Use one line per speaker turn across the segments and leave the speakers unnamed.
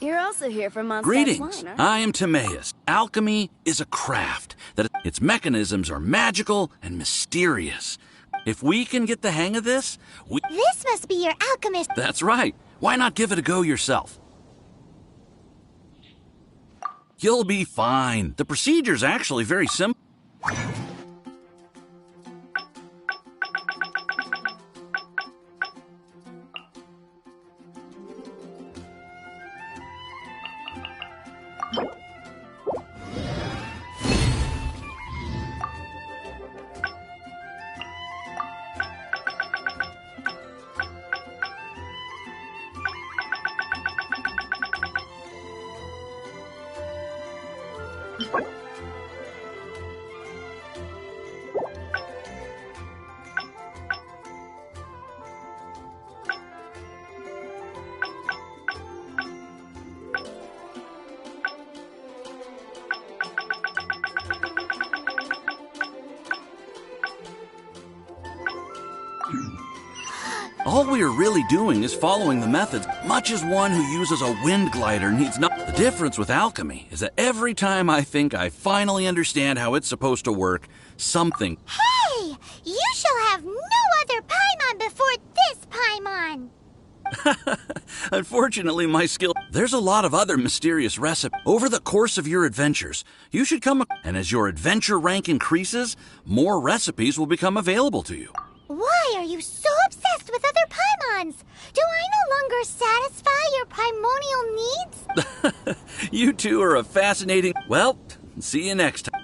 You're also here from Mondstadt's
Greetings,
Wine, aren't
I am Timaeus. Alchemy is a craft that its mechanisms are magical and mysterious. If we can get the hang of this,
This must be your alchemist.
That's right. Why not give it a go yourself? You'll be fine. The procedure's actually very simple. All we are really doing is following the methods, much as one who uses a wind glider needs not. The difference with alchemy is that every time I think I finally understand how it's supposed to work, something...
Hey! You shall have no other Paimon before this Paimon!
Unfortunately, my skill... There's a lot of other mysterious recipes. Over the course of your adventures, you should come... And as your adventure rank increases, more recipes will become available to you.
Why are you so obsessed with other Paimons? Do I no longer satisfy your primordial needs?
You two are a fascinating... Well, see you next time.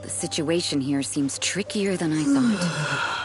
The situation here seems trickier than I thought.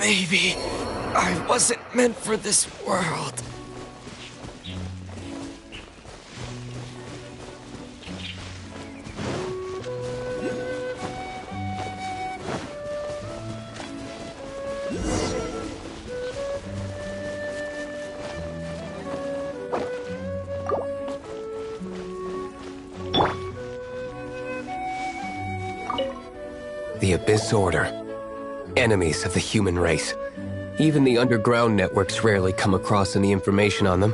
Maybe I wasn't meant for this world.
The Abyss Order. Enemies of the human race. Even the underground networks rarely come across any information on them.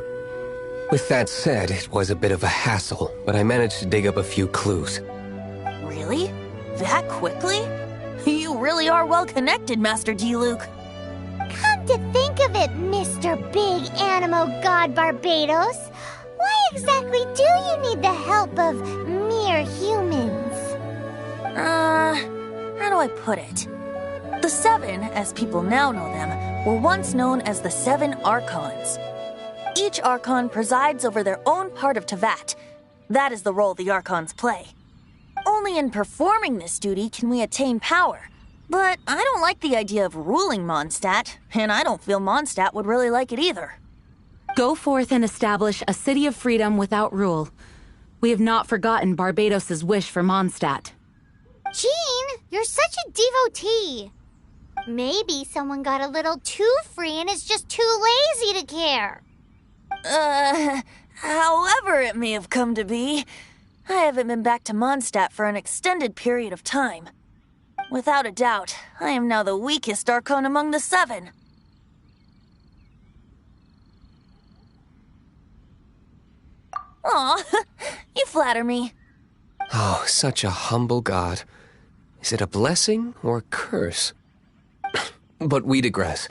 With that said, it was a bit of a hassle, but I managed to dig up a few clues.
Really? That quickly? You really are well connected, Master D-Luke.
Come to think of it, Mr. Big Animo God Barbados, why exactly do you need the help of mere humans?
How do I put it? The Seven, as people now know them, were once known as the Seven Archons. Each Archon presides over their own part of Teyvat. That is the role the Archons play. Only in performing this duty can we attain power. But I don't like the idea of ruling Mondstadt, and I don't feel Mondstadt would really like it either.
Go forth and establish a city of freedom without rule. We have not forgotten Barbados' wish for Mondstadt.
Jean, you're such a devotee. Maybe someone got a little too free and is just too lazy to care.
However it may have come to be, I haven't been back to Mondstadt for an extended period of time. Without a doubt, I am now the weakest Archon among the Seven. Aw, you flatter me.
Oh, such a humble god. Is it a blessing or a curse? But we digress.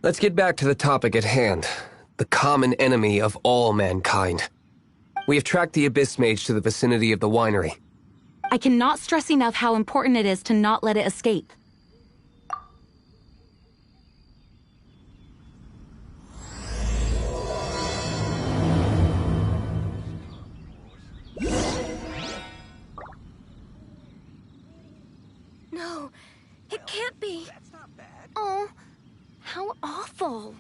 Let's get back to the topic at hand. The common enemy of all mankind. We have tracked the Abyss Mage to the vicinity of the winery.
I cannot stress enough how important it is to not let it escape.
No, it can't be.
That's not bad.
Oh, how awful.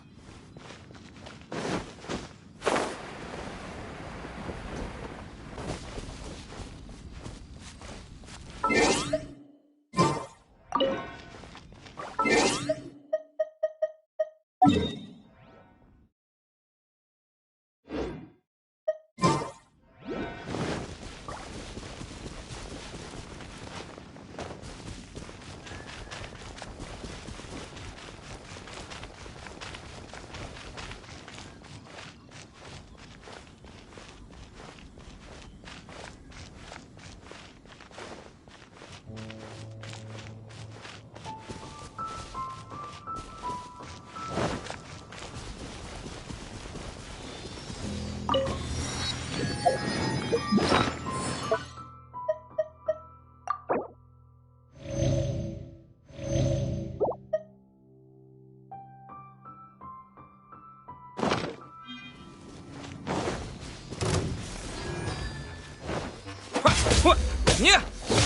Yeah!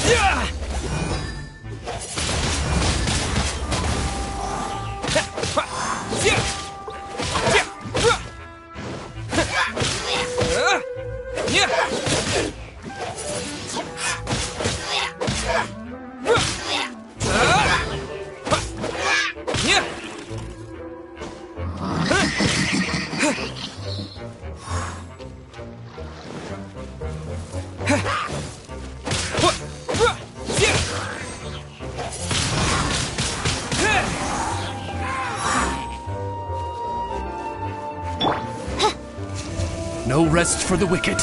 Yeah!
No rest for the wicked.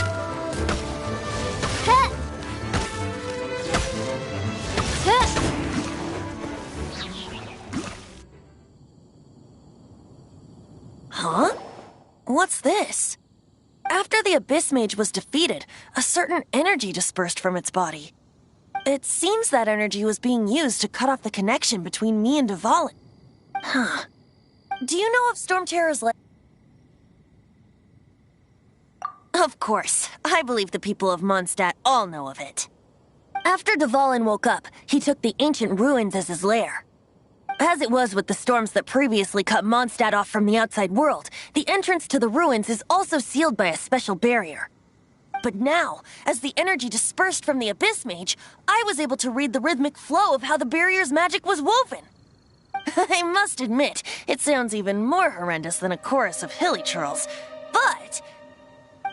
Huh? What's this? After the Abyss Mage was defeated, a certain energy dispersed from its body. It seems that energy was being used to cut off the connection between me and Dvalin. Huh. Do you know of Storm Terror's Of course. I believe the people of Mondstadt all know of it. After Dvalin woke up, he took the ancient ruins as his lair. As it was with the storms that previously cut Mondstadt off from the outside world, the entrance to the ruins is also sealed by a special barrier. But now, as the energy dispersed from the Abyss Mage, I was able to read the rhythmic flow of how the barrier's magic was woven. I must admit, it sounds even more horrendous than a chorus of hilly churls, but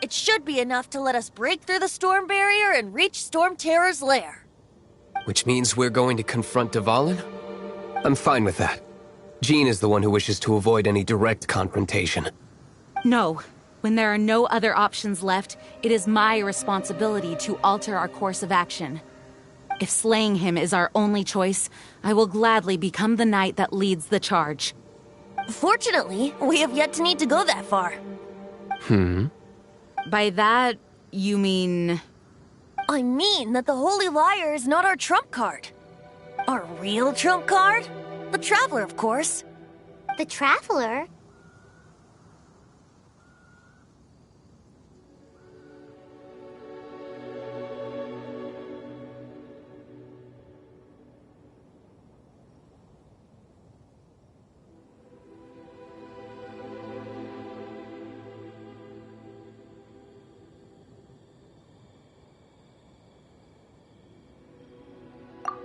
it should be enough to let us break through the storm barrier and reach Storm Terror's lair.
Which means we're going to confront Dvalin? I'm fine with that. Jean is the one who wishes to avoid any direct confrontation.
No. When there are no other options left, it is my responsibility to alter our course of action. If slaying him is our only choice, I will gladly become the knight that leads the charge.
Fortunately, we have yet to need to go that far.
By that, you mean...
I mean that the Holy Liar is not our trump card. Our real trump card? The Traveler, of course.
The Traveler?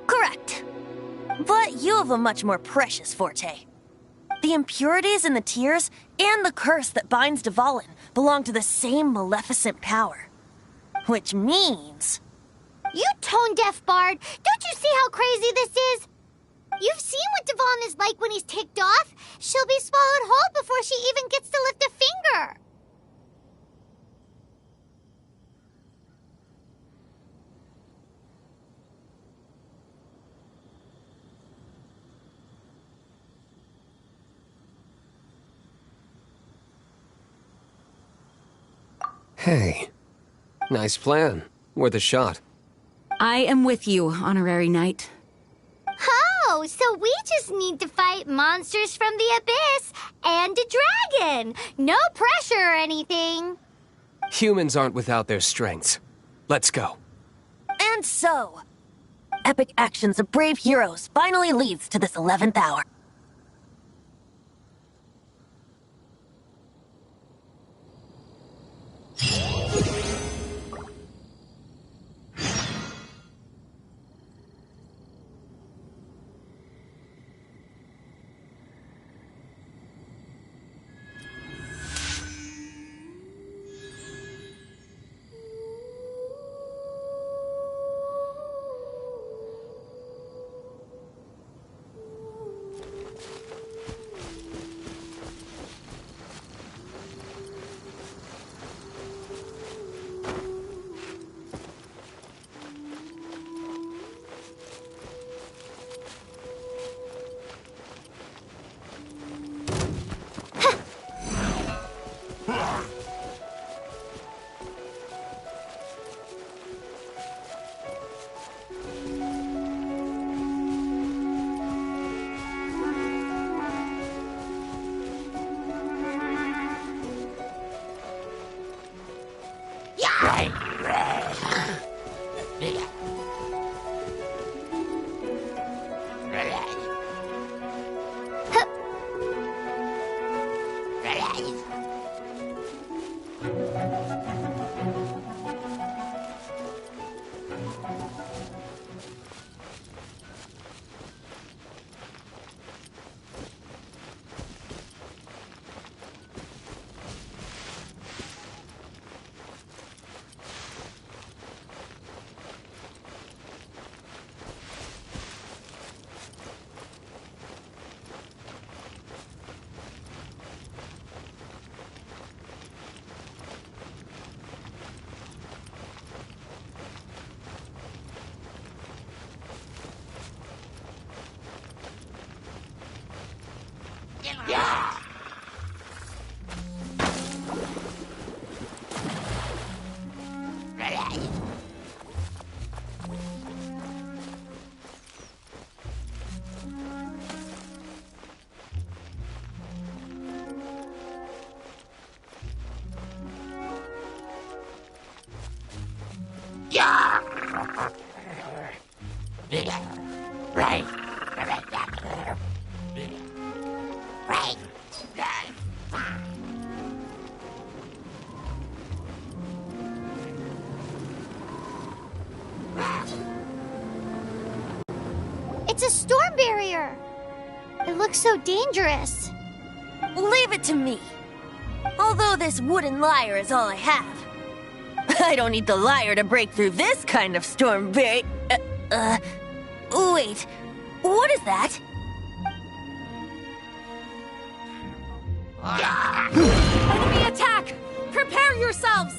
Correct. But you have a much more precious forte. The impurities in the tears and the curse that binds Dvalin belong to the same maleficent power. Which means...
You tone-deaf bard! Don't you see how crazy this is? You've seen what Dvalin is like when he's ticked off. She'll be swallowed whole before she even gets to lift a finger.
Hey. Nice plan. Worth a shot.
I am with you, Honorary Knight.
Oh, so we just need to fight monsters from the Abyss and a dragon. No pressure or anything.
Humans aren't without their strengths. Let's go.
And so, epic actions of brave heroes finally leads to this 11th hour.
It's a storm barrier. It looks so dangerous.
Leave it to me. Although this wooden lyre is all I have. I don't need the lyre to break through this kind of storm barrier. Wait. What is that?
Enemy attack! Prepare yourselves!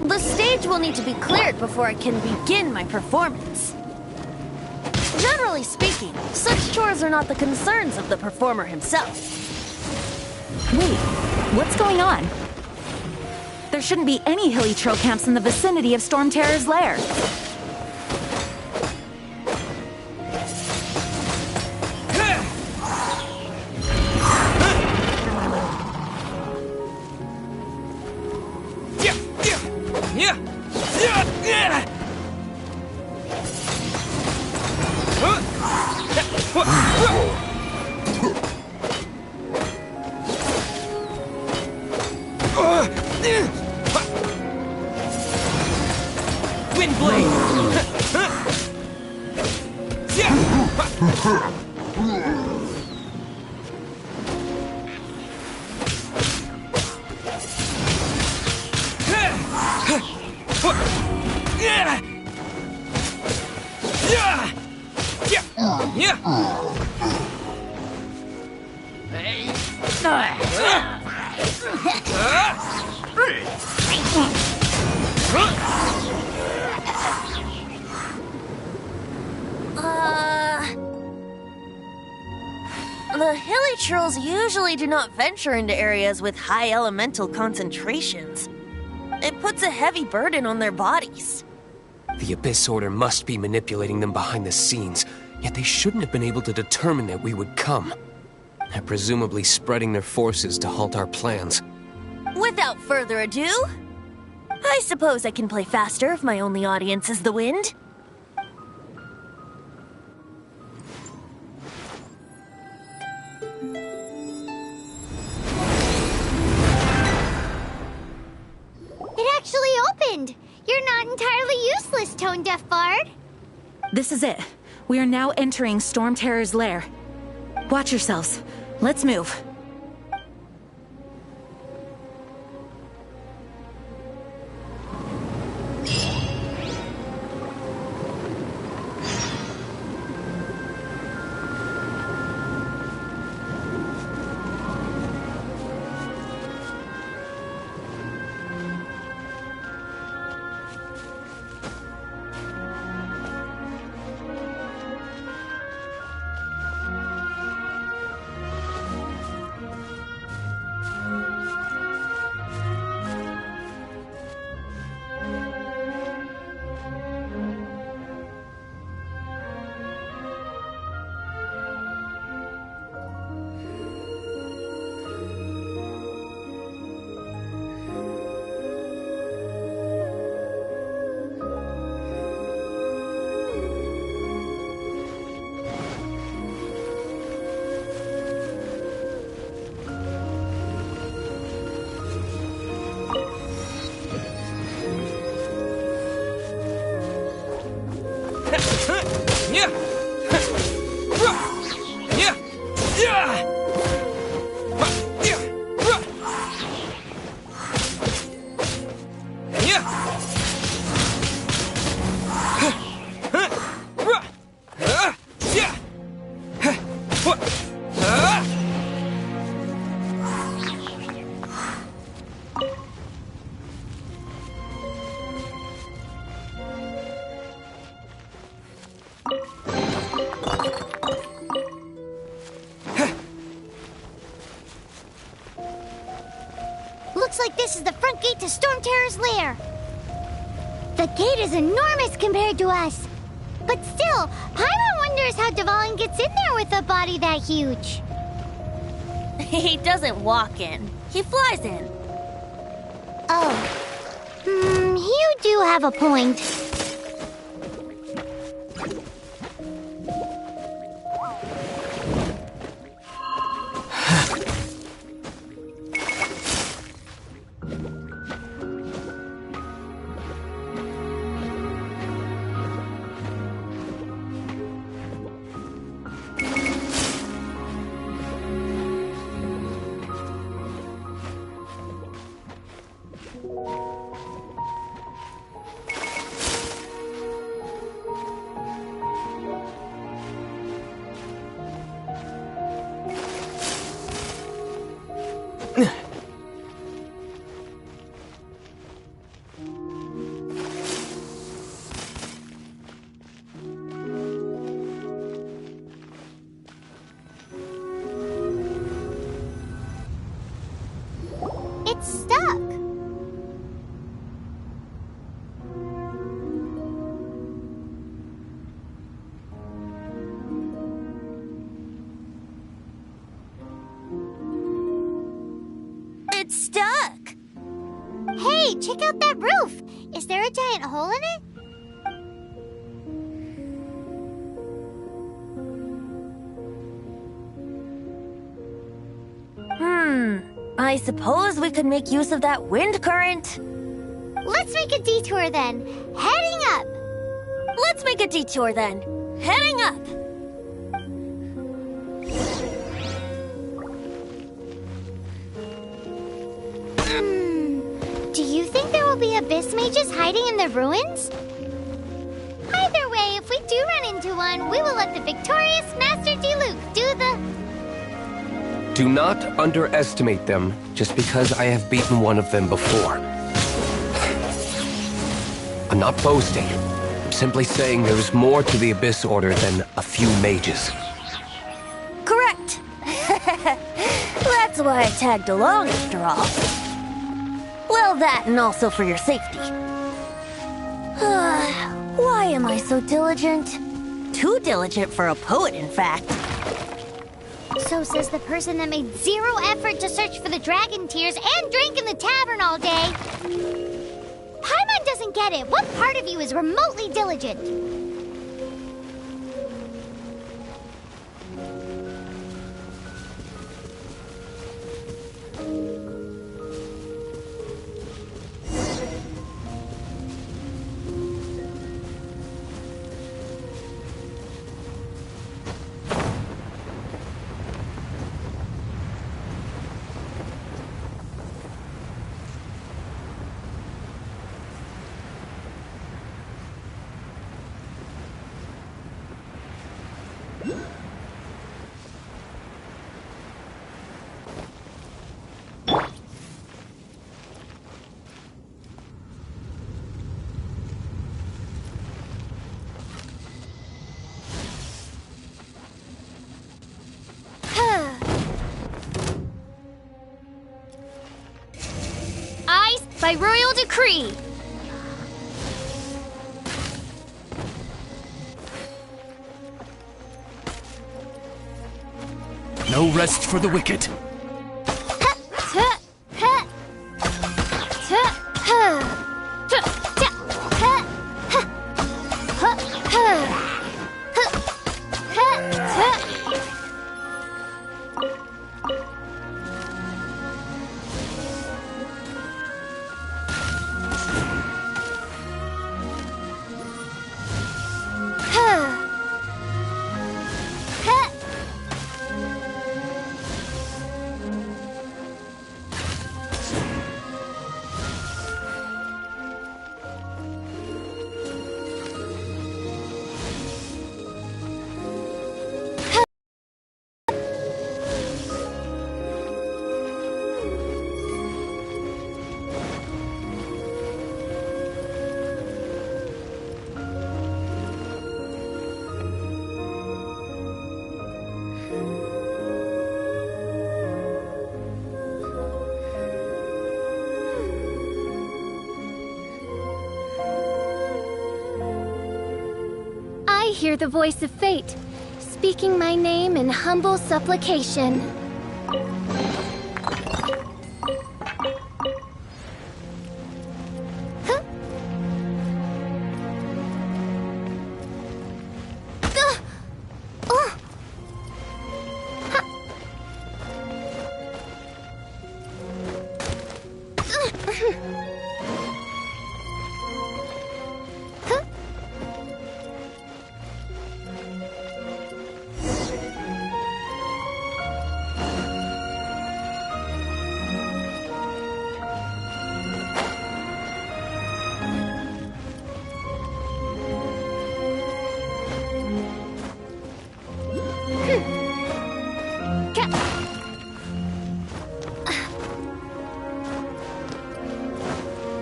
The stage will need to be cleared before I can begin my performance. Generally speaking, such chores are not the concerns of the performer himself.
Wait, what's going on? There shouldn't be any hilly trail camps in the vicinity of Storm Terror's lair.
The hilly trolls usually do not venture into areas with high elemental concentrations. It puts a heavy burden on their bodies.
The Abyss Order must be manipulating them behind the scenes, yet they shouldn't have been able to determine that we would come. They're presumably spreading their forces to halt our plans.
Without further ado, I suppose I can play faster if my only audience is the wind.
It actually opened! You're not entirely useless, Tone Deaf Bard.
This is it. We are now entering Storm Terror's lair. Watch yourselves. Let's move.
Looks like this is the front gate to Storm Terror's lair. The gate is enormous compared to us. But still, Paimon wonders how Dvalin gets in there with a body that huge.
He doesn't walk in. He flies in.
Oh. You do have a point. It's stuck.
It's stuck!
Hey, check out that roof! Is there a giant hole in it?
I suppose we could make use of that wind current.
Let's make a detour then. Heading up!
Let's make a detour then. Heading up!
Do you think there will be abyss mages hiding in the ruins? Either way, if we do run into one, we will let the victorious Master D-Luke do the...
Do not underestimate them just because I have beaten one of them before. I'm not boasting. I'm simply saying there's more to the Abyss Order than a few mages.
Correct! That's why I tagged along after all. Well, that and also for your safety. Why am I so diligent? Too diligent for a poet, in fact.
So says the person that made zero effort to search for the dragon tears and drank in the tavern all day. Paimon doesn't get it. What part of you is remotely diligent?
By royal decree.
No rest for the wicked.
I hear the voice of fate, speaking my name in humble supplication.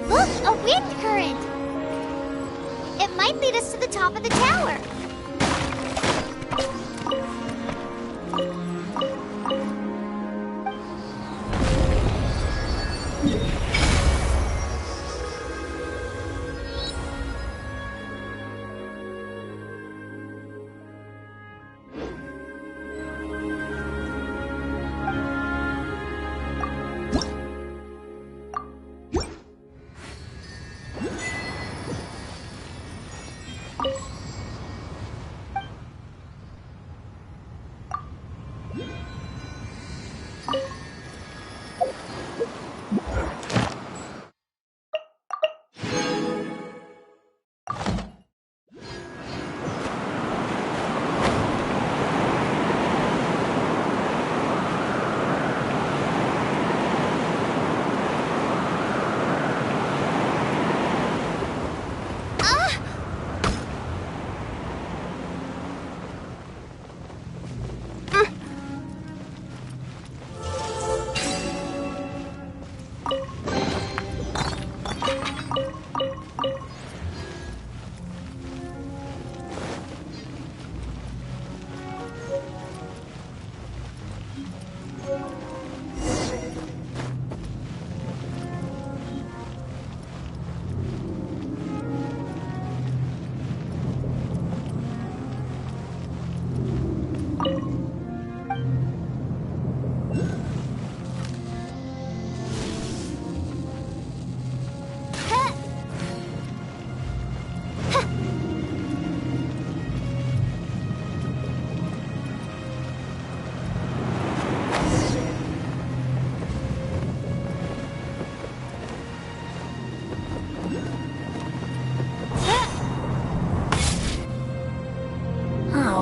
Look, a wind current! It might lead us to the top of the tower.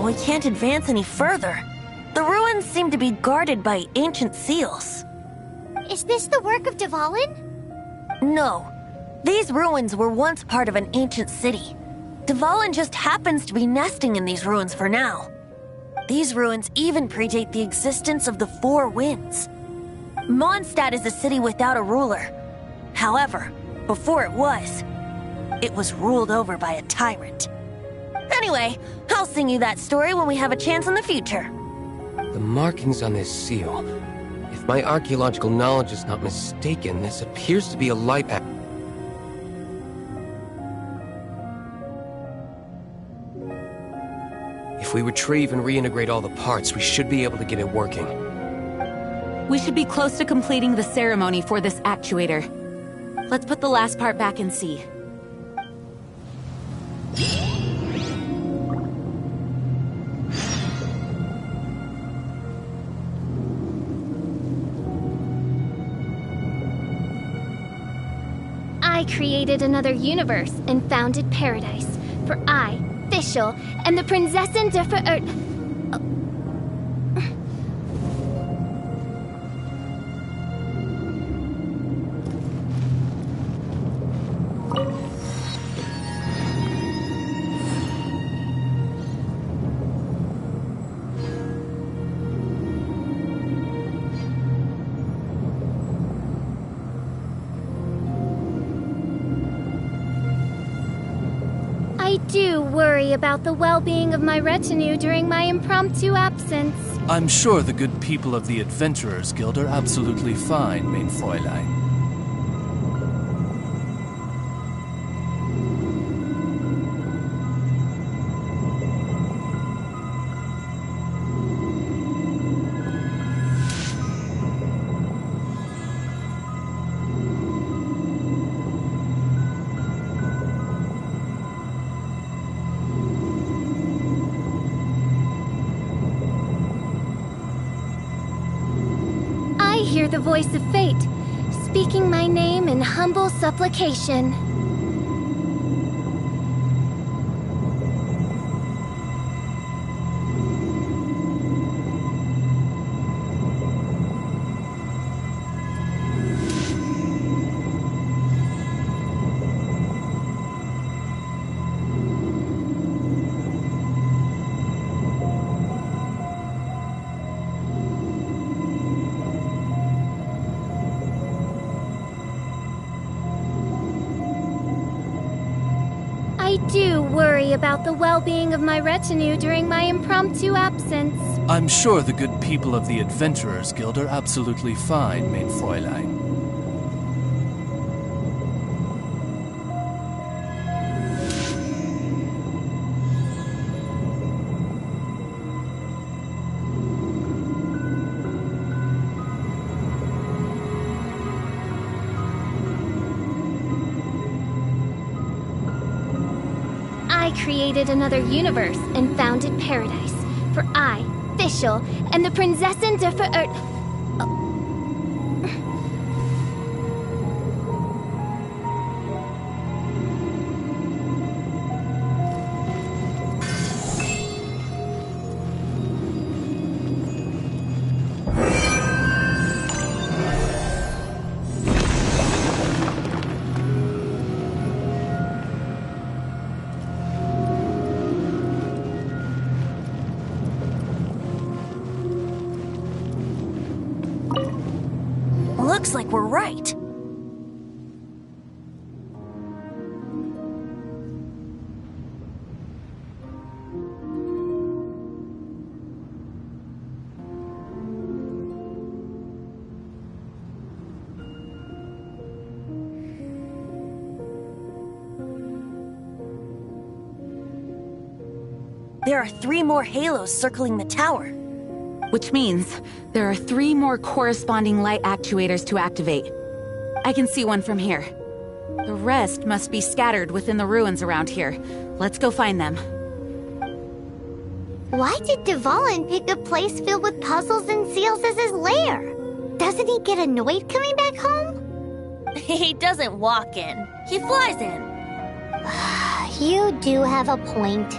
We can't advance any further. The ruins seem to be guarded by ancient seals.
Is this the work of Dvalin?
No. These ruins were once part of an ancient city. Dvalin just happens to be nesting in these ruins for now. These ruins even predate the existence of the Four Winds. Mondstadt is a city without a ruler. However, before it was ruled over by a tyrant. Anyway, I'll sing you that story when we have a chance in the future.
The markings on this seal. If my archaeological knowledge is not mistaken, this appears to be a light act. If we retrieve and reintegrate all the parts, we should be able to get it working.
We should be close to completing the ceremony for this actuator. Let's put the last part back and see.
I created another universe and founded paradise, for I, Fischl, am the Prinzessin der Verirrt. I do worry about the well-being of my retinue during my impromptu absence.
I'm sure the good people of the Adventurers Guild are absolutely fine, mein Fräulein.
I hear the voice of fate, speaking my name in humble supplication. I do worry about the well-being of my retinue during my impromptu absence.
I'm sure the good people of the Adventurers Guild are absolutely fine, mein Fräulein.
created another universe and founded paradise. For I, Fischl, am the Prinzessin der Ver...
Looks like we're right. There are 3 more halos circling the tower.
Which means there are 3 more corresponding light actuators to activate. I can see one from here. The rest must be scattered within the ruins around here. Let's go find them.
Why did Dvalin pick a place filled with puzzles and seals as his lair? Doesn't he get annoyed coming back home?
He doesn't walk in. He flies in.
You do have a point.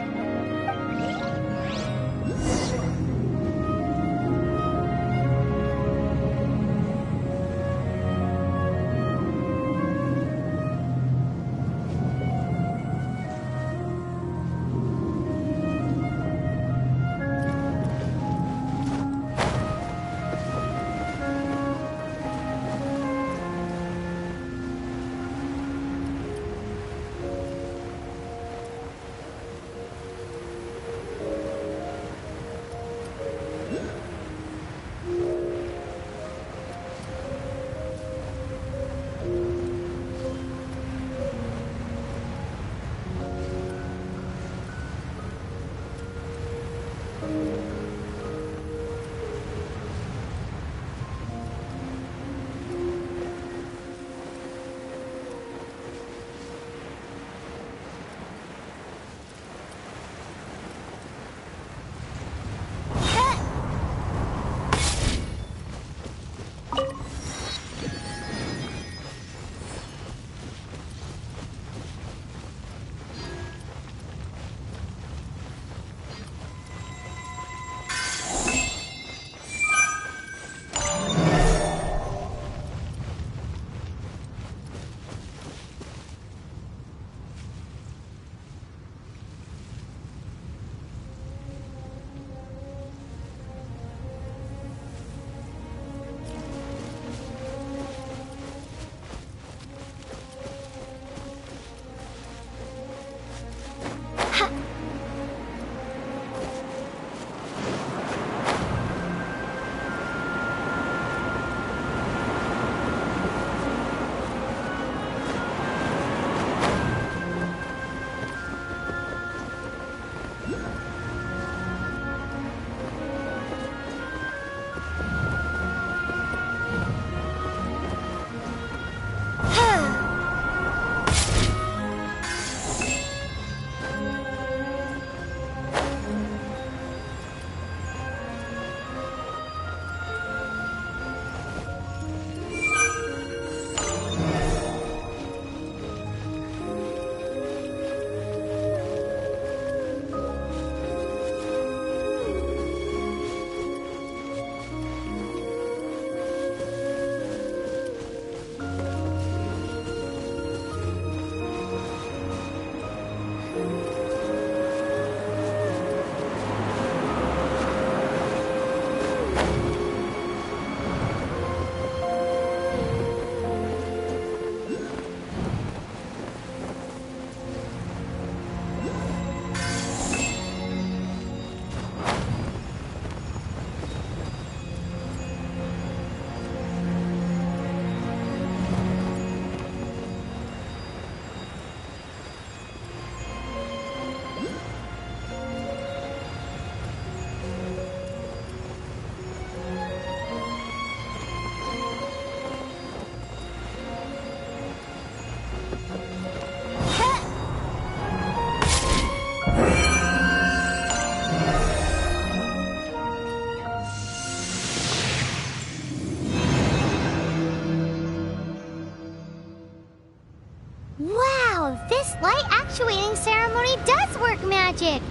light actuating ceremony does work magic.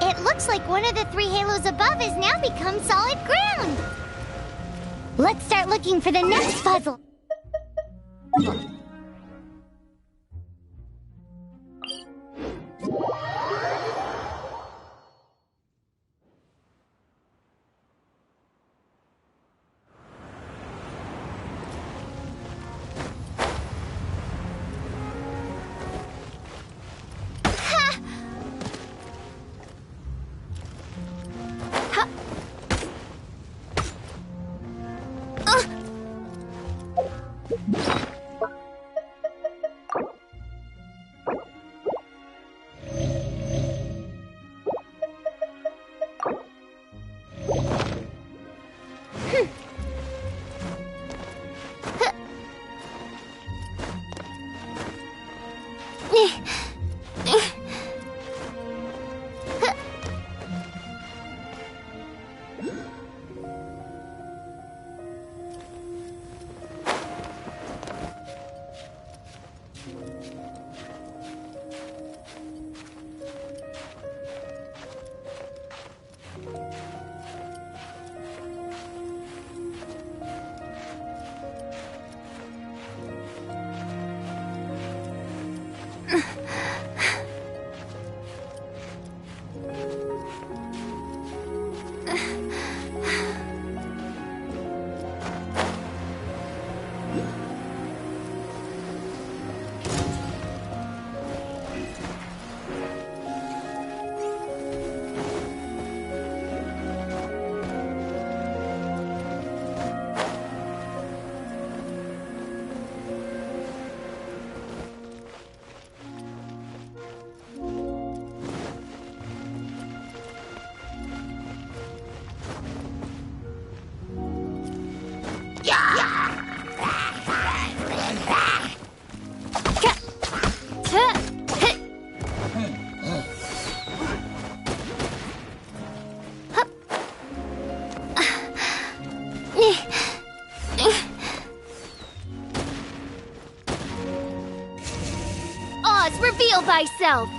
It looks like one of the 3 halos above has now become solid ground. Let's start looking for the next puzzle.
Oz, reveal thyself!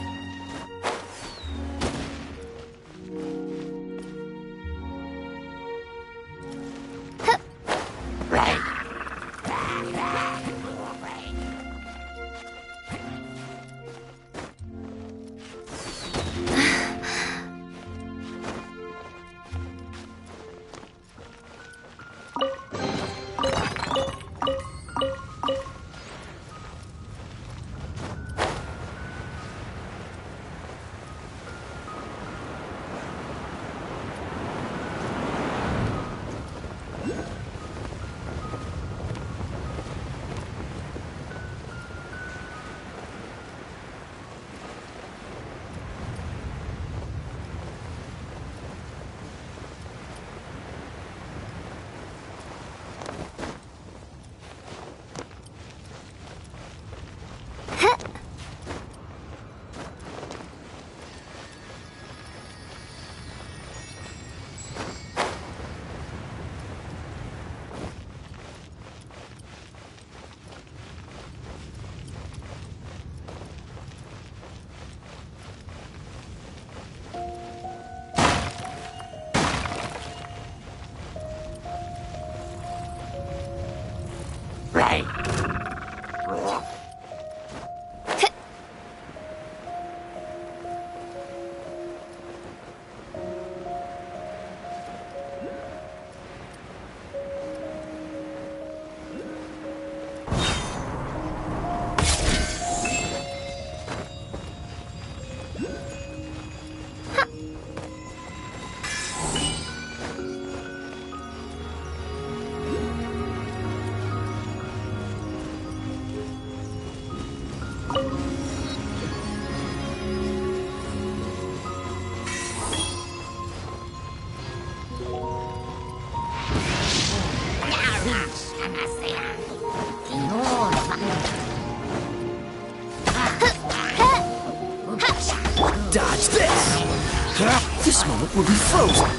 Dodge this! This moment will be frozen!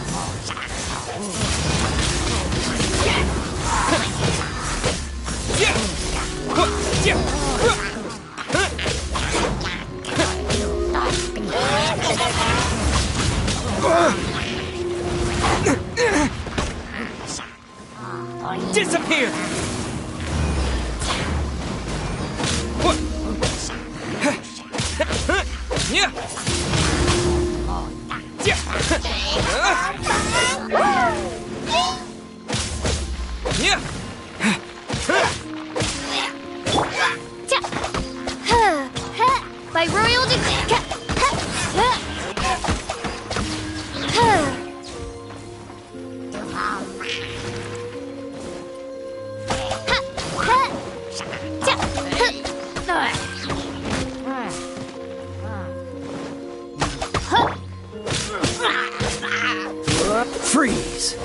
Disappear! Yeah!
By royal
Freeze!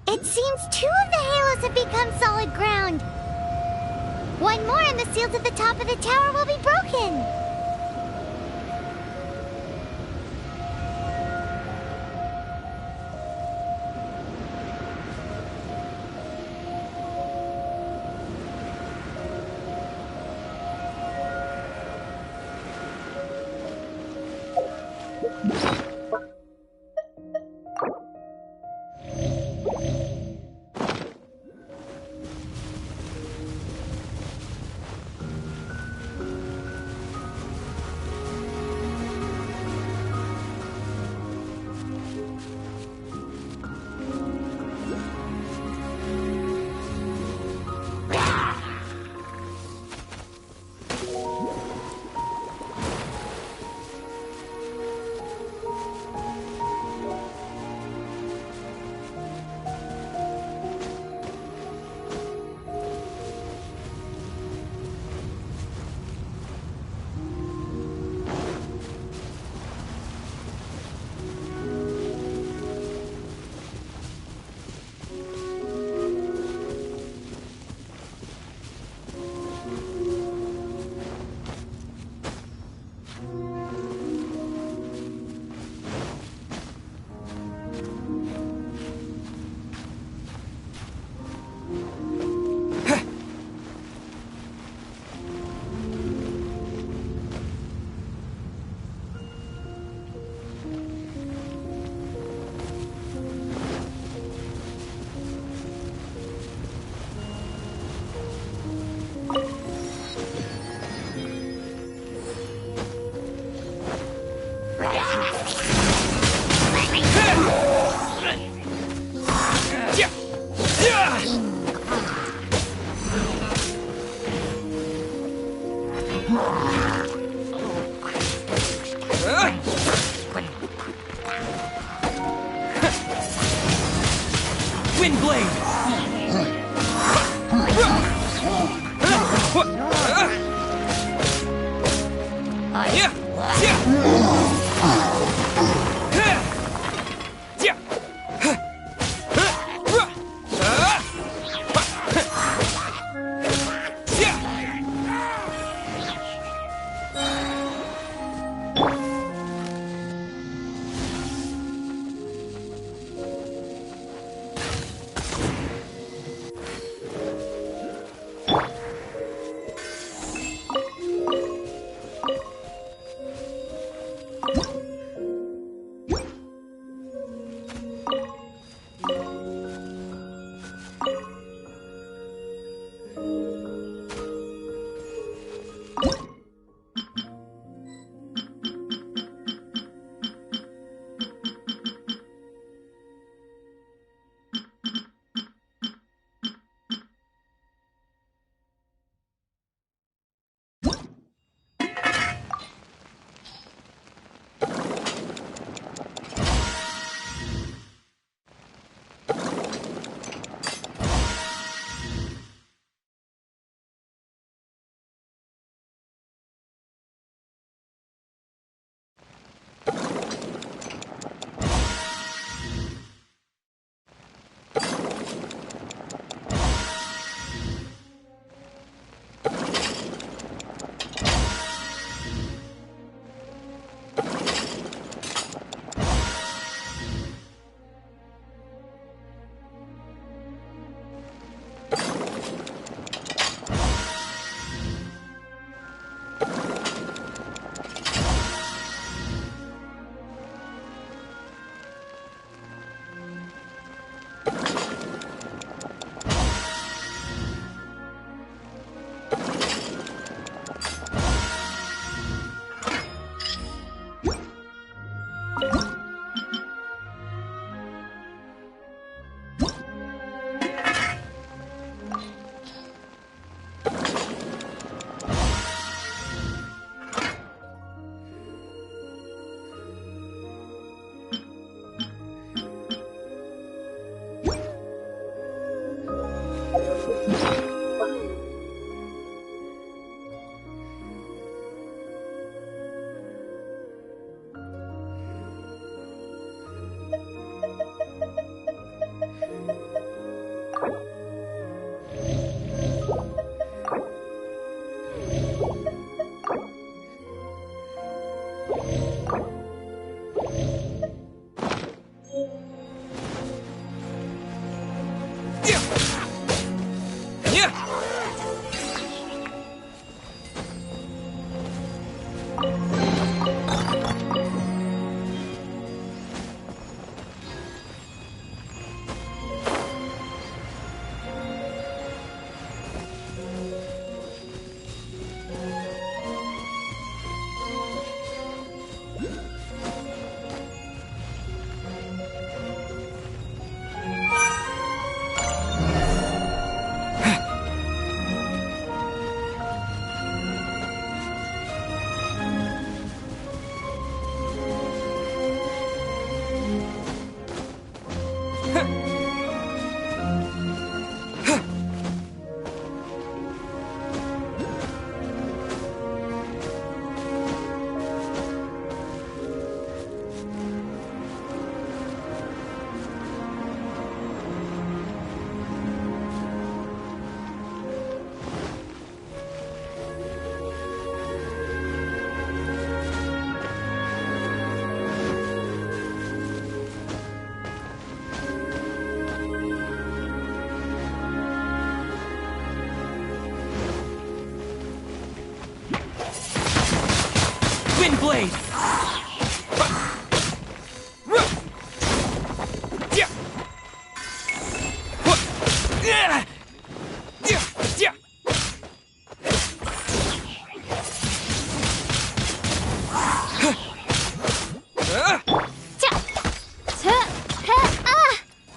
It seems 2 of the halos have become solid ground. 1 more and the seals at the top of the tower will be broken.
Lightning Blade!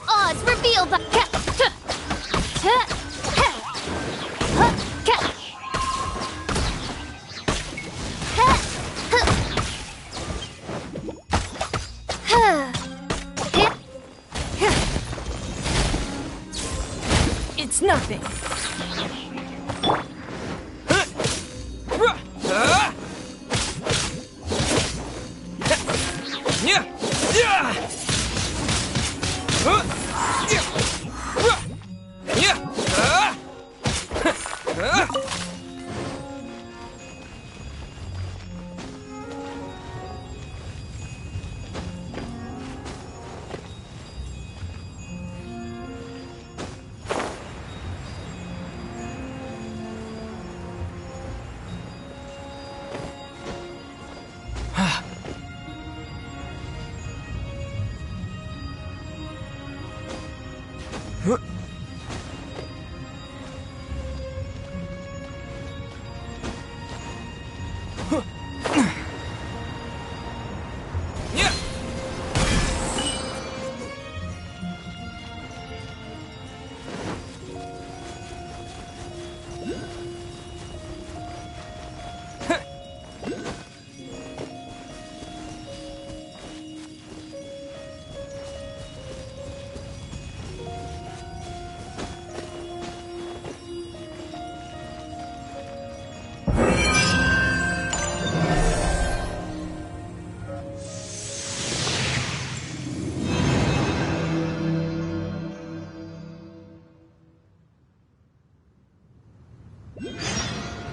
Oh, it's revealed.
It's nothing.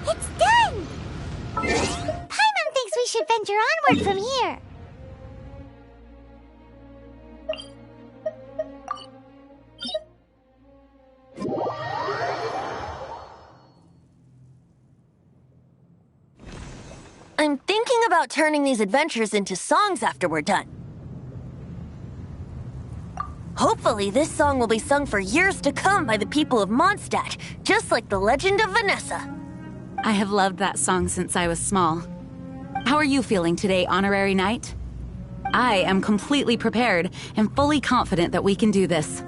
It's done! Paimon thinks we should venture onward from here.
I'm thinking about turning these adventures into songs after we're done. Hopefully, this song will be sung for years to come by the people of Mondstadt, just like the legend of Vanessa.
I have loved that song since I was small. How are you feeling today, Honorary Knight? I am completely prepared and fully confident that we can do this.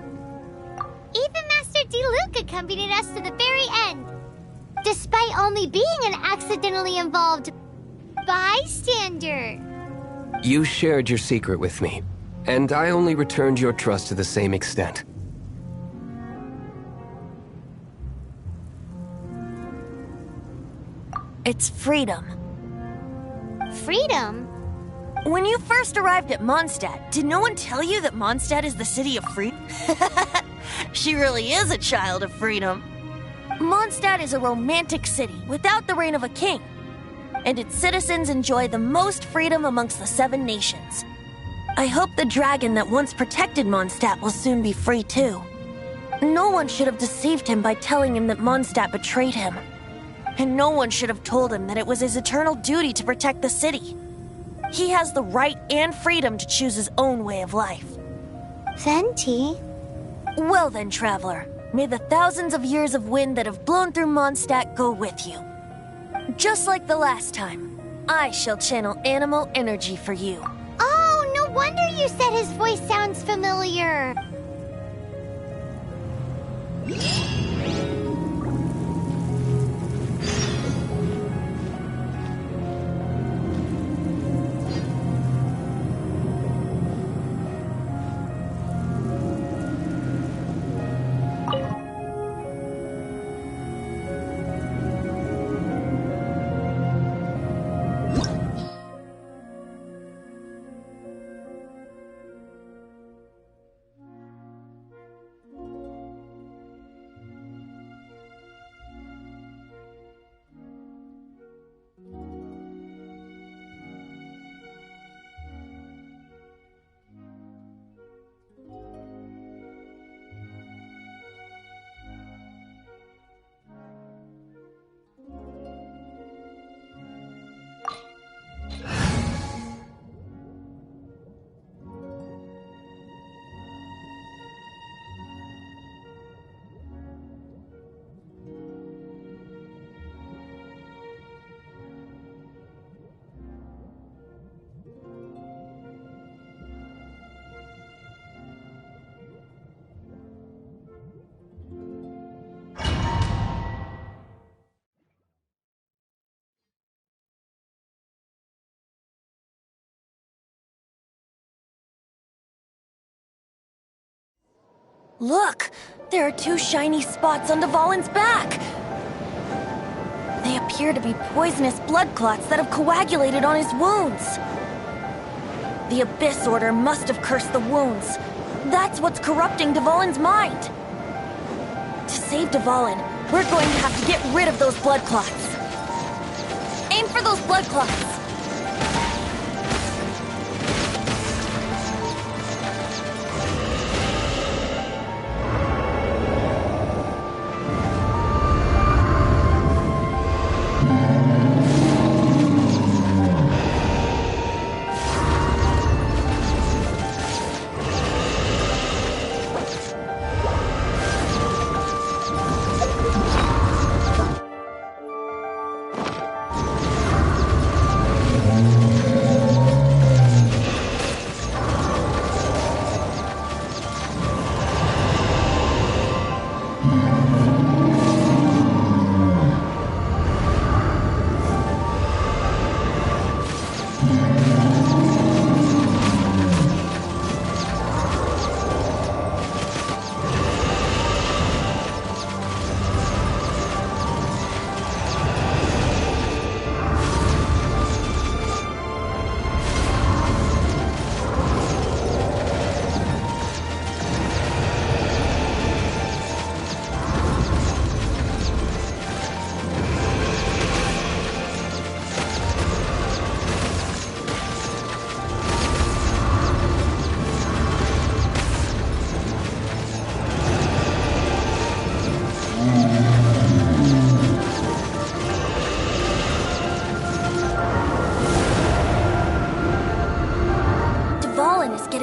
Even Master D-Luke accompanied us to the very end, despite only being an accidentally involved bystander.
You shared your secret with me, and I only returned your trust to the same extent.
It's freedom.
Freedom?
When you first arrived at Mondstadt, did no one tell you that Mondstadt is the city of freedom? She really is a child of freedom. Mondstadt is a romantic city without the reign of a king, and its citizens enjoy the most freedom amongst the 7 nations. I hope the dragon that once protected Mondstadt will soon be free too. No one should have deceived him by telling him that Mondstadt betrayed him. And no one should have told him that it was his eternal duty to protect the city. He has the right and freedom to choose his own way of life.
Venti?
Well then, traveler, may the thousands of years of wind that have blown through Mondstadt go with you. Just like the last time, I shall channel animal energy for you.
Oh, no wonder you said his voice sounds familiar.
Look! There are two shiny spots on Dvalin's back! They appear to be poisonous blood clots that have coagulated on his wounds. The Abyss Order must have cursed the wounds. That's what's corrupting Dvalin's mind. To save Dvalin, we're going to have to get rid of those blood clots. Aim for those blood clots.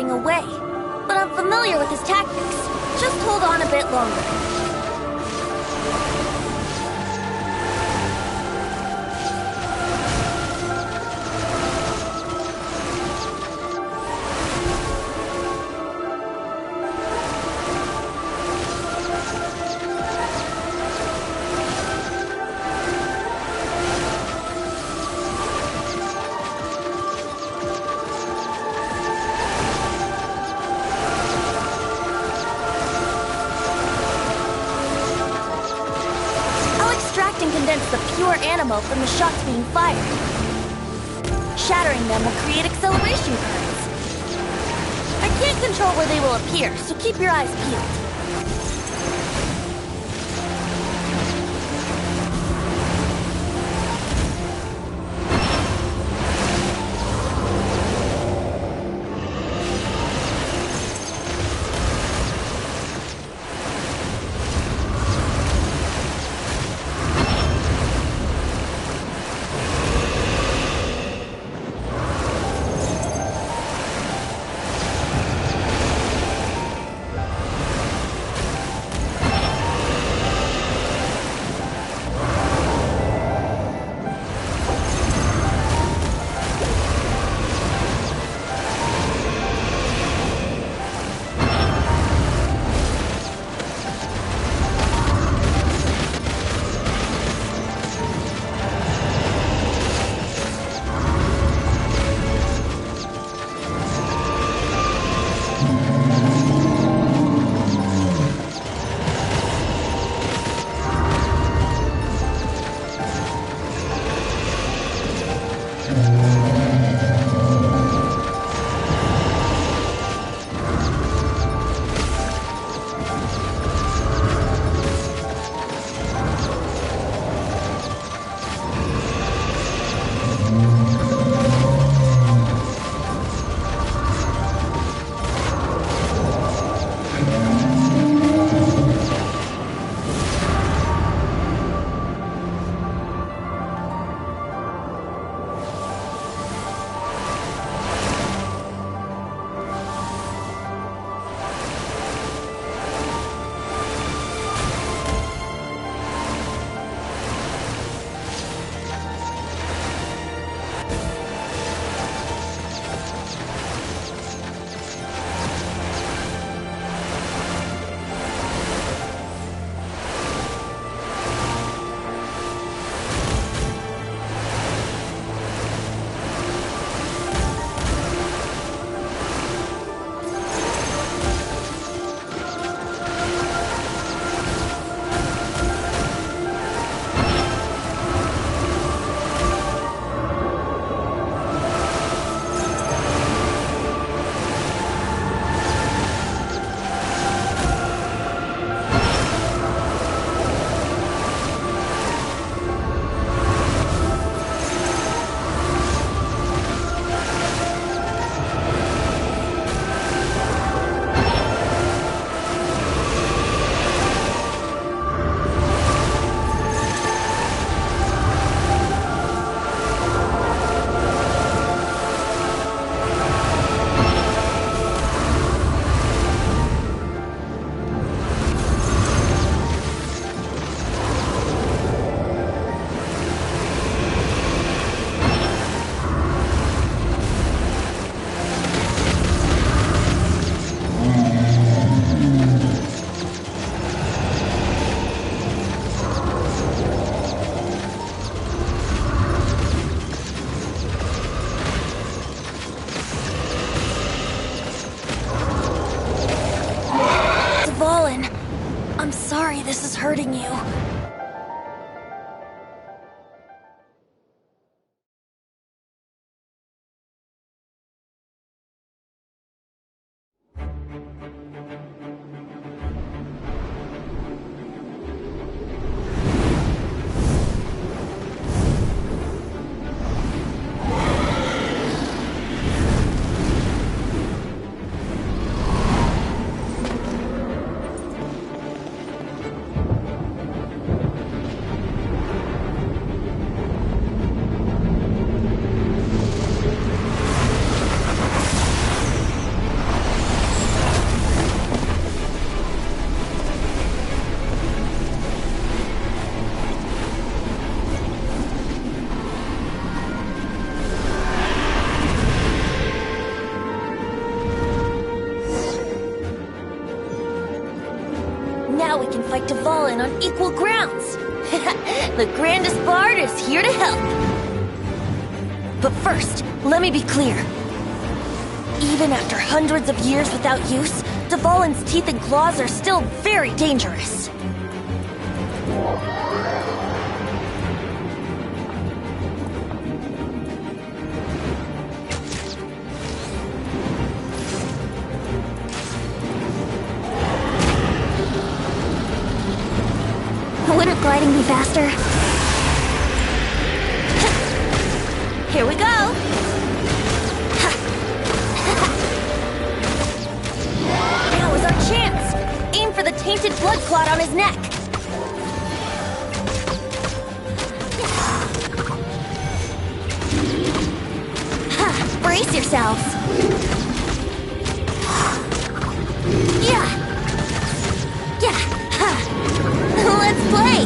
Away, but I'm familiar with his tactics. Just hold on a bit longer. The pure animal from the shots being fired. Shattering them will create acceleration currents. I can't control where they will appear, so keep your eyes peeled. hurting you. Now we can fight Dvalin on equal grounds. The grandest bard is here to help. But first, let me be clear. Even after hundreds of years without use, Dvalin's teeth and claws are still very dangerous.
Wouldn't gliding be faster?
Here we go! Now is our chance! Aim for the tainted blood clot on his neck! Brace yourselves! Yeah! Let's play!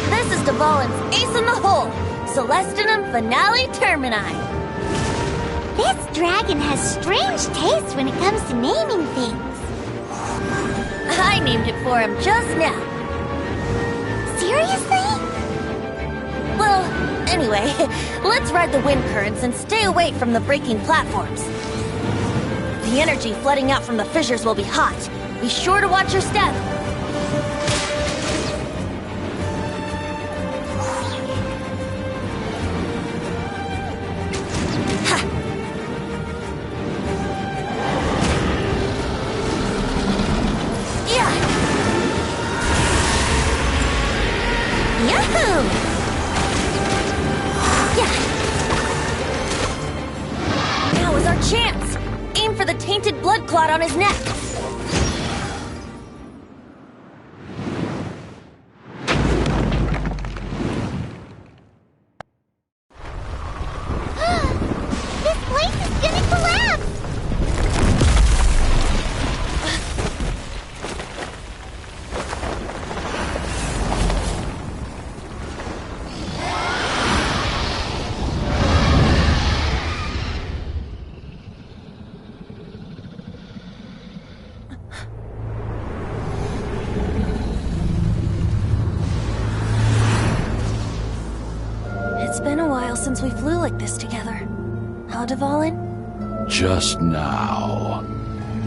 This is Dvalin's ace in the hole! Celestinum Finale Termini!
This dragon has strange taste when it comes to naming things.
I named it for him just now.
Seriously?
Well, anyway, let's ride the wind currents and stay away from the breaking platforms. The energy flooding out from the fissures will be hot. Be sure to watch your step. Now is our chance! Aim for the tainted blood clot on his neck!
This place is gonna collapse!
It's been a while since we flew like this together. Huh, Dvalin?
Just now.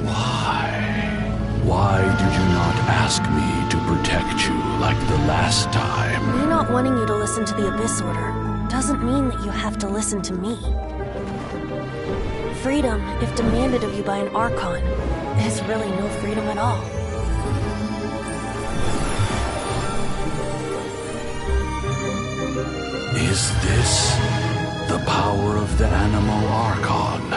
Why? Why did you not ask me to protect you like the last time?
Me not wanting you to listen to the Abyss Order doesn't mean that you have to listen to me. Freedom, if demanded of you by an Archon, is really no freedom at all.
Is this the power of the Animo Archon?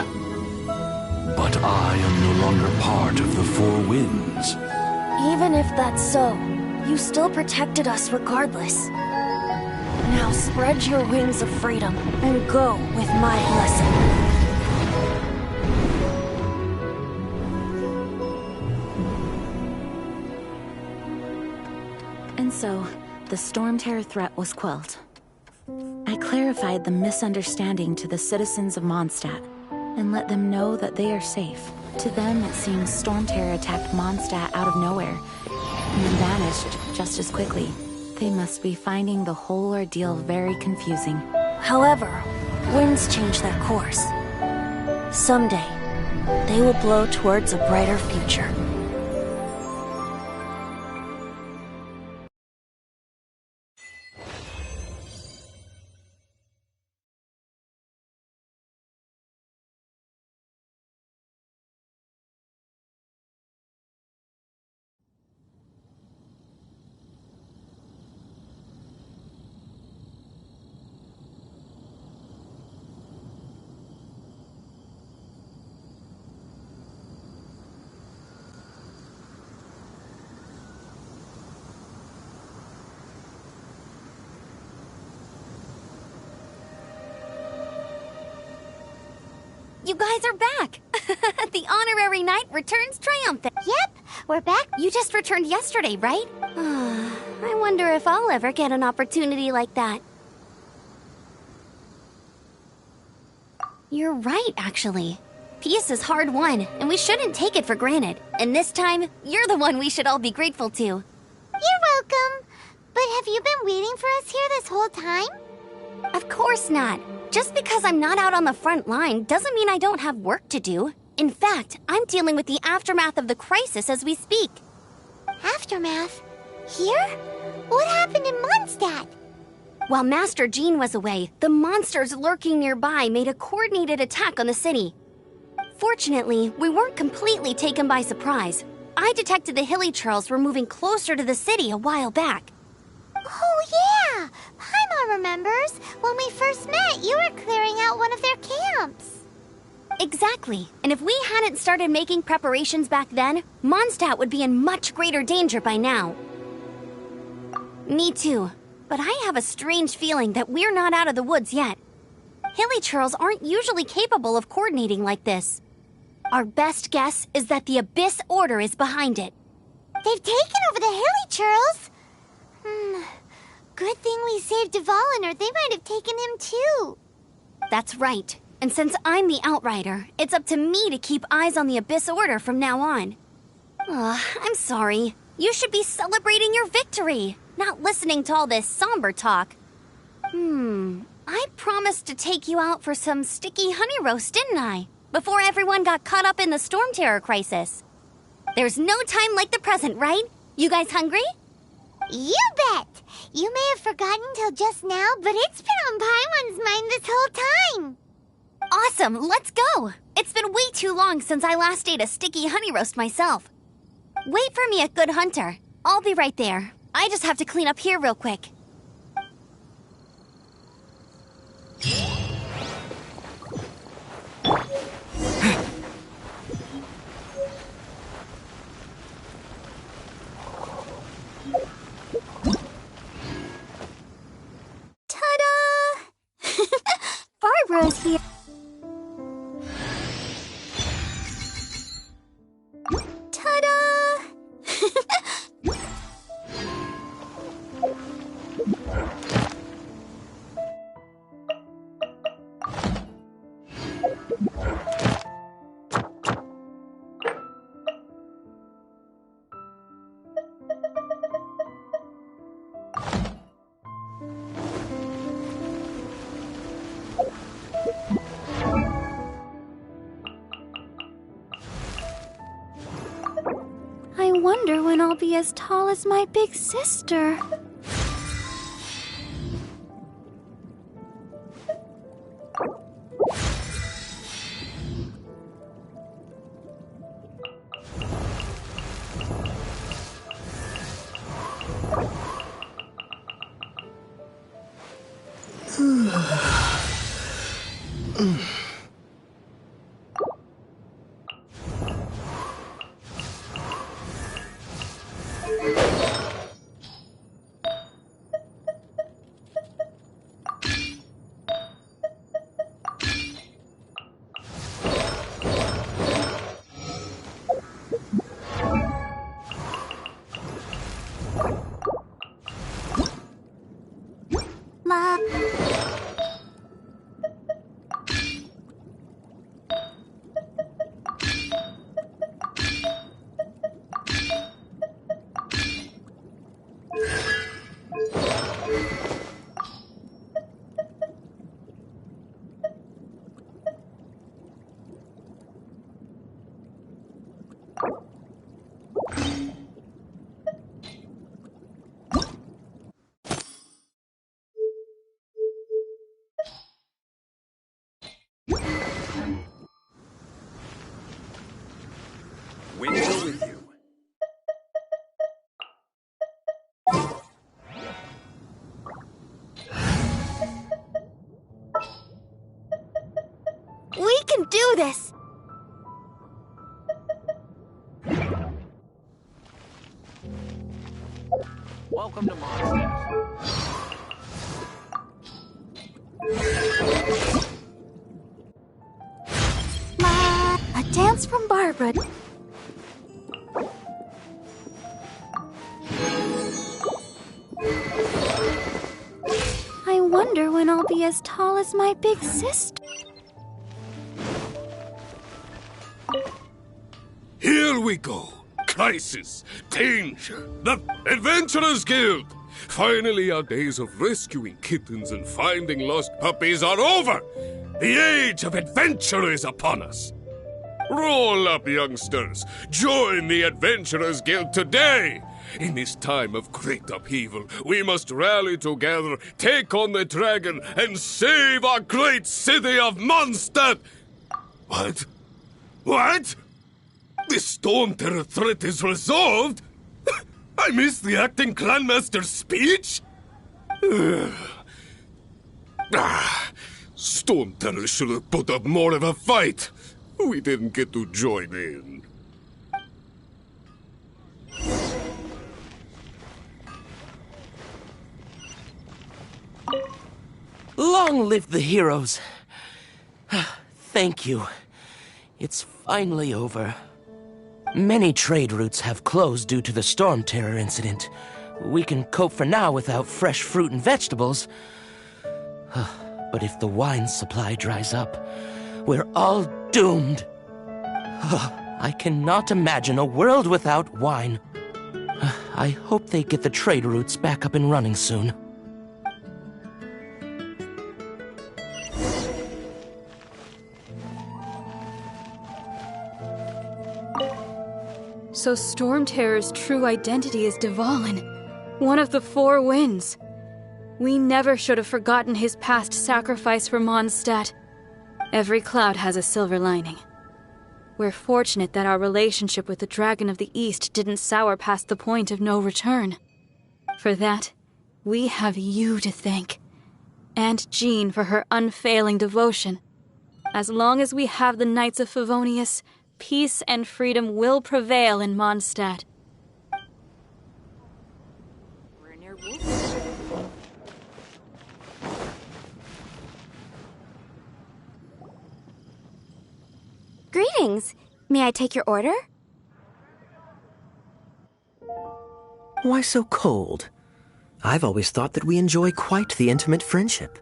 But I am no longer part of the Four Winds.
Even if that's so, you still protected us regardless. Now spread your wings of freedom and go with my blessing.
And so, the Storm Terror threat was quelled. I clarified the misunderstanding to the citizens of Mondstadt, and let them know that they are safe. To them, it seems Storm Terror attacked Mondstadt out of nowhere, and then vanished just as quickly. They must be finding the whole ordeal very confusing.
However, winds change their course. Someday, they will blow towards a brighter future.
You guys are back! The honorary knight returns triumphant.
Yep, we're back.
You just returned yesterday, right? I wonder if I'll ever get an opportunity like that. You're right, actually. Peace is hard won, and we shouldn't take it for granted. And this time, you're the one we should all be grateful to.
You're welcome. But have you been waiting for us here this whole time?
Of course not. Just because I'm not out on the front line doesn't mean I don't have work to do. In fact, I'm dealing with the aftermath of the crisis as we speak.
Aftermath? Here? What happened in Mondstadt?
While Master Jean was away, the monsters lurking nearby made a coordinated attack on the city. Fortunately, we weren't completely taken by surprise. I detected the Hilly Churls were moving closer to the city a while back.
Oh, yeah! Paimon remembers. When we first met, you were clearing out one of their camps.
Exactly. And if we hadn't started making preparations back then, Mondstadt would be in much greater danger by now. Me too. But I have a strange feeling that we're not out of the woods yet. Hilly Churls aren't usually capable of coordinating like this. Our best guess is that the Abyss Order is behind it.
They've taken over the Hilly Churls? Good thing we saved Dvalin, or they might have taken him too.
That's right. And since I'm the Outrider, it's up to me to keep eyes on the Abyss Order from now on. I'm sorry. You should be celebrating your victory, not listening to all this somber talk. I promised to take you out for some sticky honey roast, didn't I? Before everyone got caught up in the Storm Terror crisis. There's no time like the present, right? You guys hungry?
You bet! You may have forgotten till just now, but it's been on Paimon's mind this whole time.
Awesome, let's go! It's been way too long since I last ate a sticky honey roast myself. Wait for me at Good Hunter. I'll be right there. I just have to clean up here real quick.
Ta-da! Barbara's here. Ta-da! I wonder when I'll be as tall as my big sister.
do this!
Welcome to Mondstadt.
A dance from Barbara.
I wonder when I'll be as tall as my big sister.
Here we go. Crisis, danger, the Adventurers Guild. Finally, our days of rescuing kittens and finding lost puppies are over. The age of adventure is upon us. Roll up, youngsters. Join the Adventurers Guild today. In this time of great upheaval, we must rally together, take on the dragon, and save our great city of Mondstadt. What? What? The Storm Terror threat is resolved? I missed the acting clanmaster's speech? Storm Terror should have put up more of a fight. We didn't get to join in.
Long live the heroes. Thank you. It's finally over. Many trade routes have closed due to the Storm Terror incident. We can cope for now without fresh fruit and vegetables. But if the wine supply dries up, we're all doomed. I cannot imagine a world without wine. I hope they get the trade routes back up and running soon.
So Storm Terror's true identity is Dvalin, one of the Four Winds. We never should have forgotten his past sacrifice for Mondstadt. Every cloud has a silver lining. We're fortunate that our relationship with the Dragon of the East didn't sour past the point of no return. For that, we have you to thank. And Jean for her unfailing devotion. As long as we have the Knights of Favonius, peace and freedom will prevail in Mondstadt.
Greetings. May I take your order?
Why so cold? I've always thought that we enjoy quite the intimate friendship.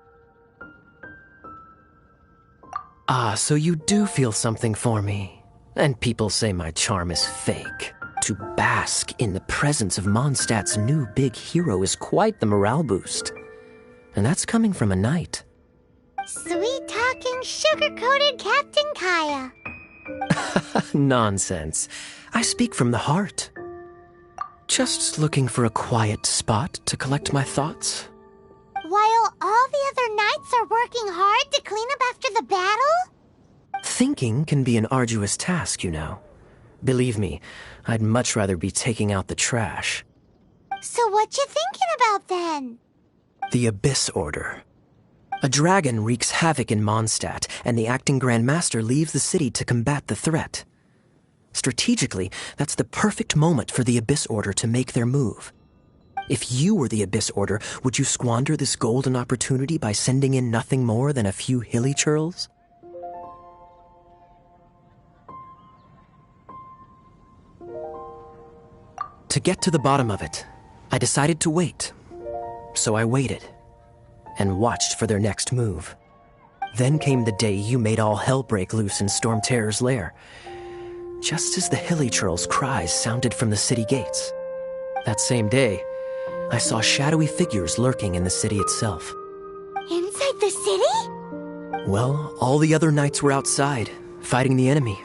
Ah, so you do feel something for me. And people say my charm is fake. To bask in the presence of Mondstadt's new big hero is quite the morale boost. And that's coming from a knight.
Sweet-talking, sugar-coated Captain Kaya.
Nonsense. I speak from the heart. Just looking for a quiet spot to collect my thoughts.
While all the other knights are working hard to clean up after the battle?
Thinking can be an arduous task, you know. Believe me, I'd much rather be taking out the trash.
So what you thinking about then?
The Abyss Order. A dragon wreaks havoc in Mondstadt, and the acting Grand Master leaves the city to combat the threat. Strategically, that's the perfect moment for the Abyss Order to make their move. If you were the Abyss Order, would you squander this golden opportunity by sending in nothing more than a few hilly churls? To get to the bottom of it, I decided to wait. So I waited, and watched for their next move. Then came the day you made all hell break loose in Storm Terror's lair, just as the hilly churl's cries sounded from the city gates. That same day, I saw shadowy figures lurking in the city itself.
Inside the city?
Well, all the other knights were outside, fighting the enemy.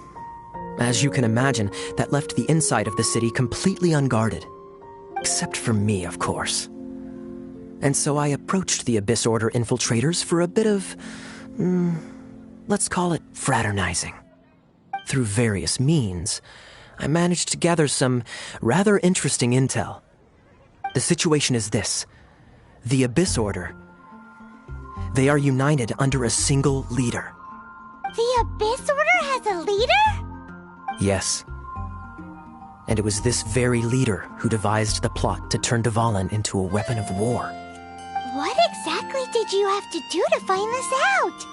As you can imagine, that left the inside of the city completely unguarded. Except for me, of course. And so I approached the Abyss Order infiltrators for a bit of, let's call it fraternizing. Through various means, I managed to gather some rather interesting intel. The situation is this. The Abyss Order, they are united under a single leader.
The Abyss Order the leader?
Yes. And it was this very leader who devised the plot to turn Dvalin into a weapon of war.
What exactly did you have to do to find this out?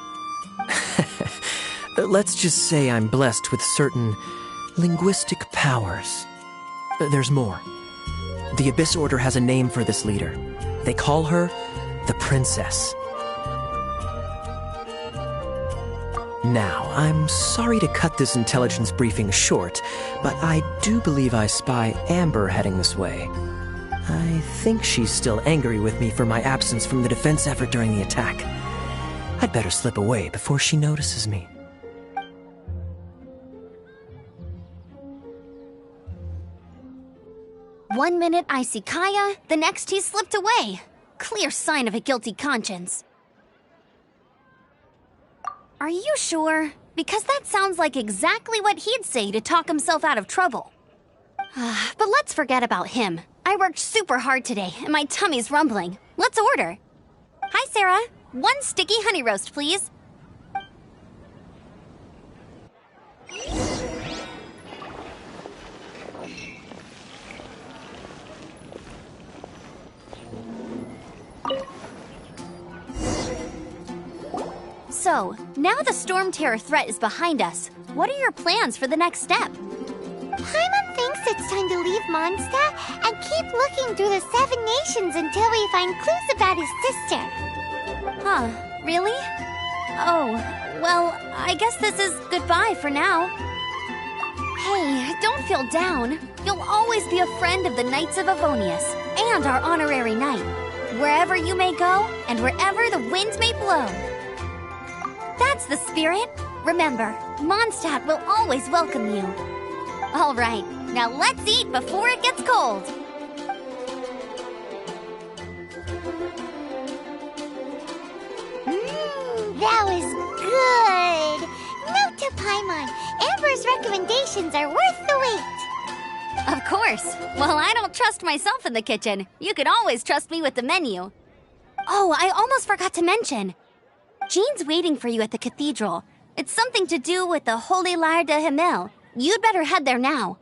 Let's just say I'm blessed with certain linguistic powers. There's more. The Abyss Order has a name for this leader. They call her the Princess. Now, I'm sorry to cut this intelligence briefing short, but I do believe I spy Amber heading this way. I think she's still angry with me for my absence from the defense effort during the attack. I'd better slip away before she notices me.
One minute I see Kaya, the next he's slipped away. Clear sign of a guilty conscience. Are you sure? Because that sounds like exactly what he'd say to talk himself out of trouble. But let's forget about him. I worked super hard today, and my tummy's rumbling. Let's order. Hi, Sarah. 1 sticky honey roast, please. So, now the Storm Terror threat is behind us. What are your plans for the next step?
Paimon thinks it's time to leave Mondstadt and keep looking through the 7 nations until we find clues about his sister.
Huh, really? Oh, well, I guess this is goodbye for now. Hey, don't feel down. You'll always be a friend of the Knights of Avonius and our honorary knight. Wherever you may go and wherever the wind may blow. That's the spirit. Remember, Mondstadt will always welcome you. All right, now let's eat before it gets cold.
That was good. Note to Paimon, Amber's recommendations are worth the wait.
Of course. Well, I don't trust myself in the kitchen. You can always trust me with the menu. Oh, I almost forgot to mention. Jean's waiting for you at the cathedral. It's something to do with the Holy Lyre de Himmel. You'd better head there now.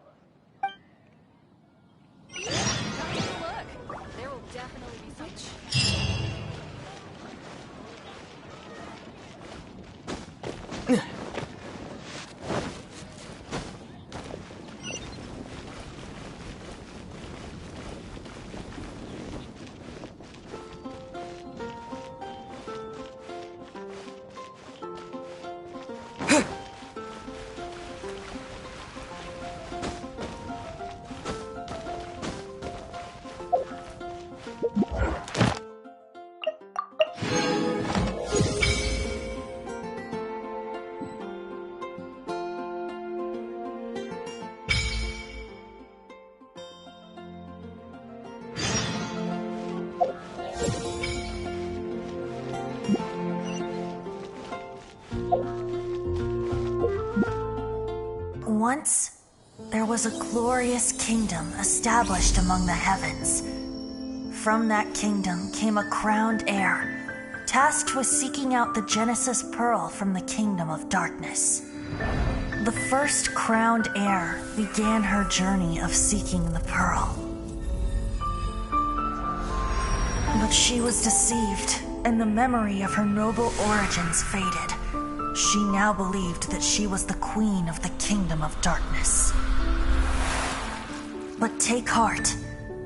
Once, there was a glorious kingdom established among the heavens. From that kingdom came a crowned heir, tasked with seeking out the Genesis Pearl from the kingdom of darkness. The first crowned heir began her journey of seeking the pearl. But she was deceived, and the memory of her noble origins faded. She now believed that she was the queen of the kingdom of darkness. But take heart.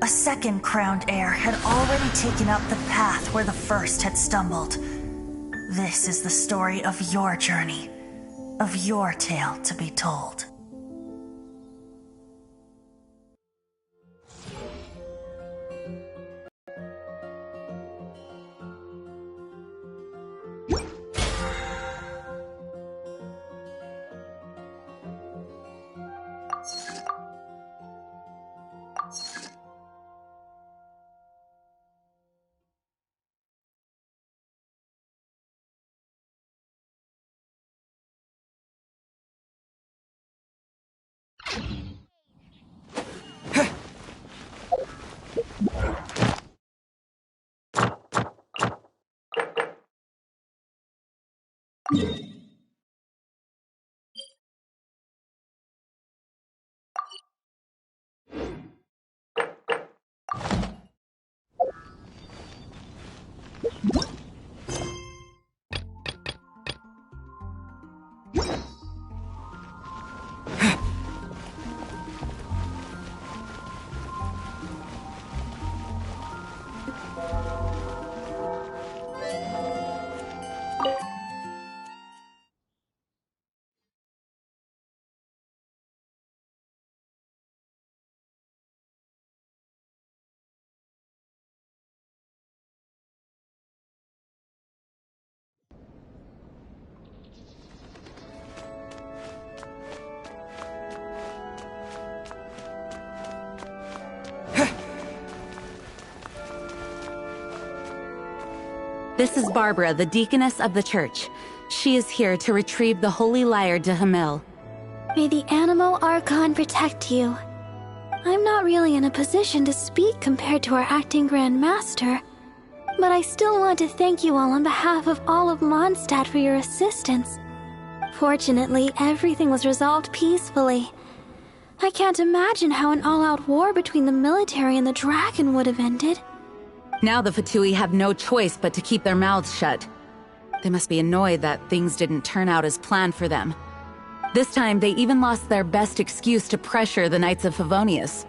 A second crowned heir had already taken up the path where the first had stumbled. This is the story of your journey, of your tale to be told.
This is Barbara, the deaconess of the church. She is here to retrieve the holy lyre de Hamil.
May the Animo Archon protect you. I'm not really in a position to speak compared to our acting Grand Master, but I still want to thank you all on behalf of all of Mondstadt for your assistance. Fortunately, everything was resolved peacefully. I can't imagine how an all-out war between the military and the dragon would have ended.
Now the Fatui have no choice but to keep their mouths shut. They must be annoyed that things didn't turn out as planned for them. This time, they even lost their best excuse to pressure the Knights of Favonius.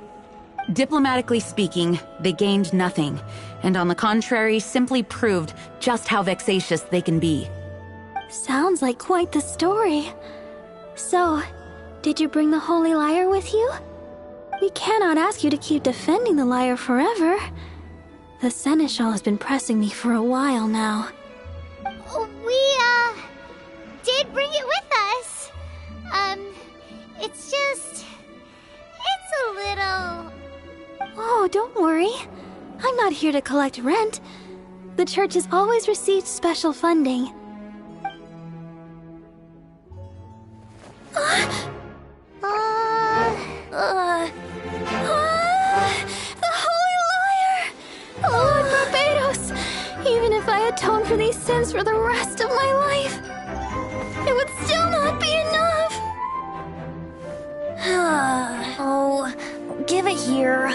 Diplomatically speaking, they gained nothing, and on the contrary, simply proved just how vexatious they can be.
Sounds like quite the story. So, did you bring the Holy Lyre with you? We cannot ask you to keep defending the lyre forever. The Seneschal has been pressing me for a while now.
We, did bring it with us. It's just... it's a little...
Oh, don't worry. I'm not here to collect rent. The church has always received special funding. The Holy Lyre! Lord Barbados! Even if I atone for these sins for the rest of my life, it would still not be enough!
Oh, give it here.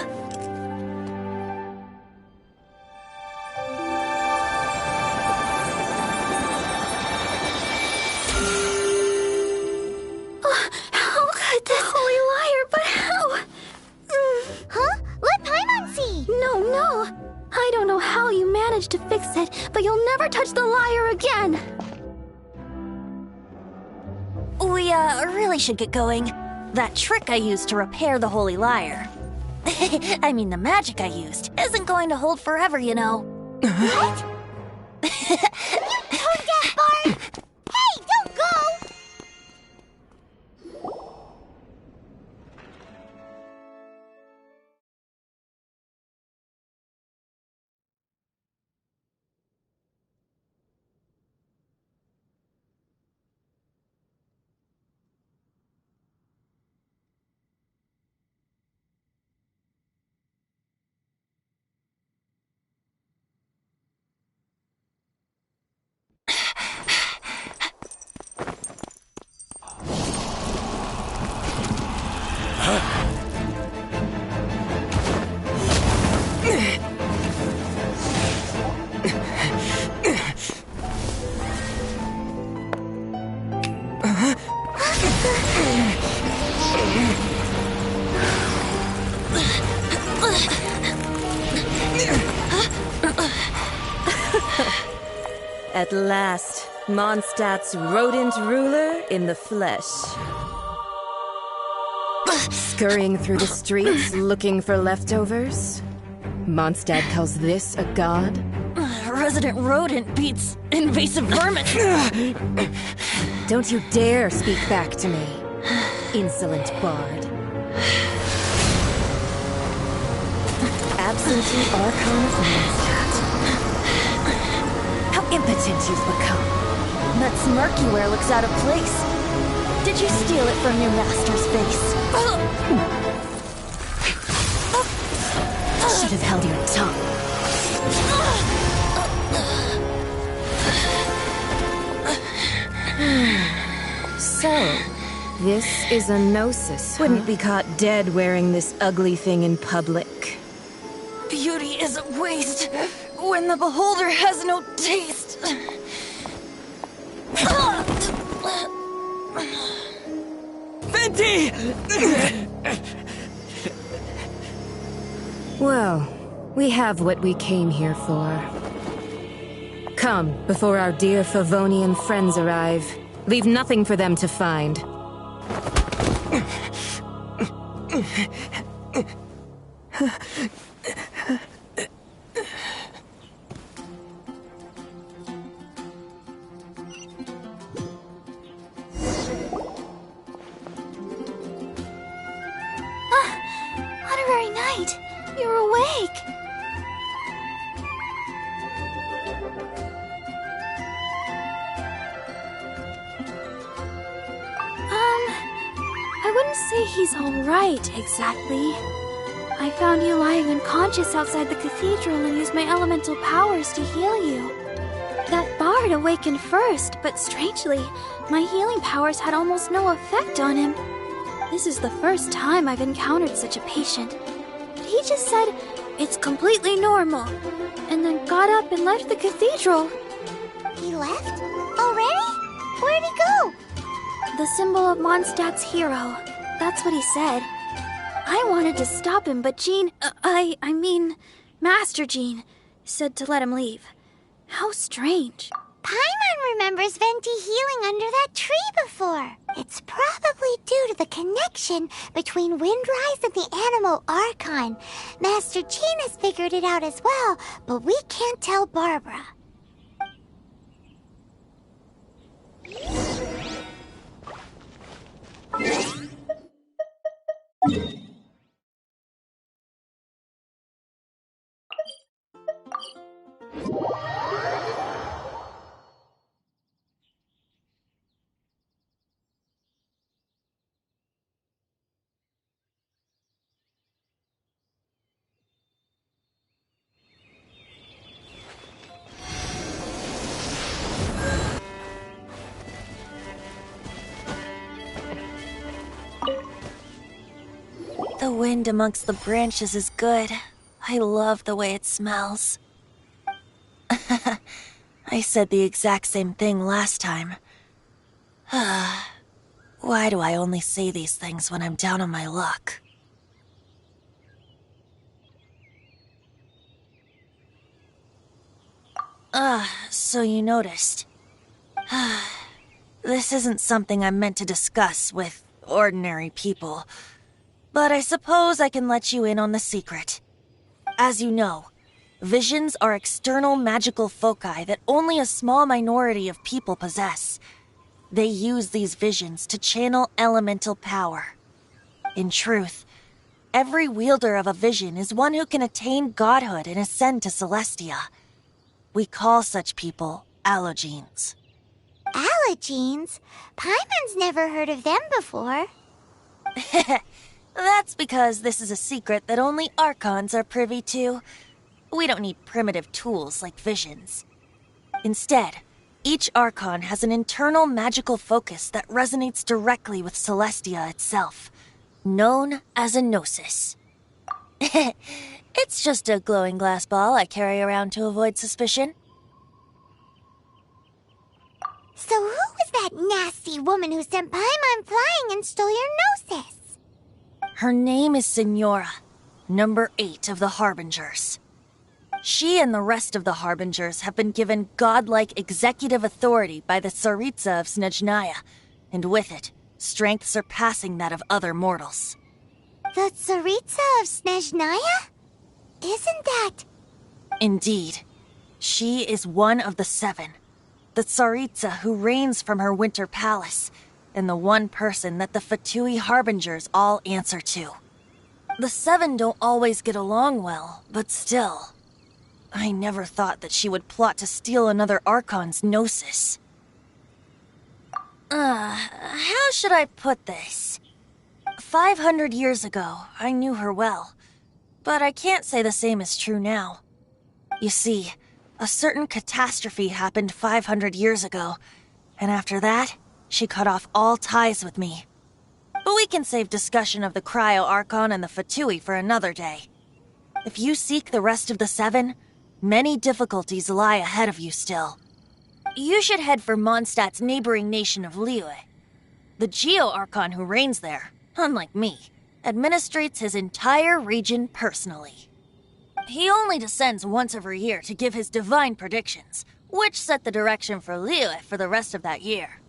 How could the Holy Lyre, but how?
Huh? Let Paimon see!
No. I don't know how you managed to fix it, but you'll never touch the lyre again!
We, really should get going. That trick I used to repair the Holy Lyre. I mean, the magic I used isn't going to hold forever, you know.
What? You tone deaf, Barb! Hey, don't go!
At last, Mondstadt's rodent ruler in the flesh. Scurrying through the streets looking for leftovers? Mondstadt calls this a god?
Resident rodent beats invasive vermin.
Don't you dare speak back to me, insolent bard. Absentee Archon of Mondstadt. How impotent you've become.
That smirky wear looks out of place. Did you steal it from your master's face?
Should have held your tongue. So, this is a gnosis, huh? Wouldn't be caught dead wearing this ugly thing in public.
Beauty is a waste when the beholder has no taste.
Venti!
Well, we have what we came here for. Come, before our dear Favonian friends arrive. Leave nothing for them to find.
Honorary Knight, you're awake.
I wouldn't say he's alright, exactly. I found you lying unconscious outside the cathedral and used my elemental powers to heal you. That bard awakened first, but strangely, my healing powers had almost no effect on him. This is the first time I've encountered such a patient. He just said, "It's completely normal," and then got up and left the cathedral.
He left? Already? Where'd he go?
The symbol of Mondstadt's hero. That's what he said. I wanted to stop him, but Master Jean, said to let him leave. How strange.
Paimon remembers Venti healing under that tree before. It's probably due to the connection between Windrise and the Animal Archon. Master Jean has figured it out as well, but we can't tell Barbara.
The wind amongst the branches is good. I love the way it smells. I said the exact same thing last time. Why do I only say these things when I'm down on my luck? So you noticed. This isn't something I'm meant to discuss with ordinary people. But I suppose I can let you in on the secret. As you know, visions are external magical foci that only a small minority of people possess. They use these visions to channel elemental power. In truth, every wielder of a vision is one who can attain godhood and ascend to Celestia. We call such people allogenes.
Allogenes? Paimon's never heard of them before.
That's because this is a secret that only Archons are privy to. We don't need primitive tools like visions. Instead, each Archon has an internal magical focus that resonates directly with Celestia itself, known as a gnosis. It's just a glowing glass ball I carry around to avoid suspicion.
So who was that nasty woman who sent Paimon flying and stole your gnosis?
Her name is Signora, number 8 of the Harbingers. She and the rest of the Harbingers have been given godlike executive authority by the Tsaritsa of Snezhnaya, and with it, strength surpassing that of other mortals.
The Tsaritsa of Snezhnaya? Isn't that...
Indeed. She is one of the 7, the Tsaritsa who reigns from her winter palace, and the one person that the Fatui Harbingers all answer to. The 7 don't always get along well, but still. I never thought that she would plot to steal another Archon's gnosis. How should I put this? 500 years ago, I knew her well, but I can't say the same is true now. You see, a certain catastrophe happened 500 years ago, and after that, she cut off all ties with me. But we can save discussion of the Cryo Archon and the Fatui for another day. If you seek the rest of the 7, many difficulties lie ahead of you still. You should head for Mondstadt's neighboring nation of Liyue. The Geo-Archon who reigns there, unlike me, administrates his entire region personally. He only descends once every year to give his divine predictions, which set the direction for Liyue for the rest of that year.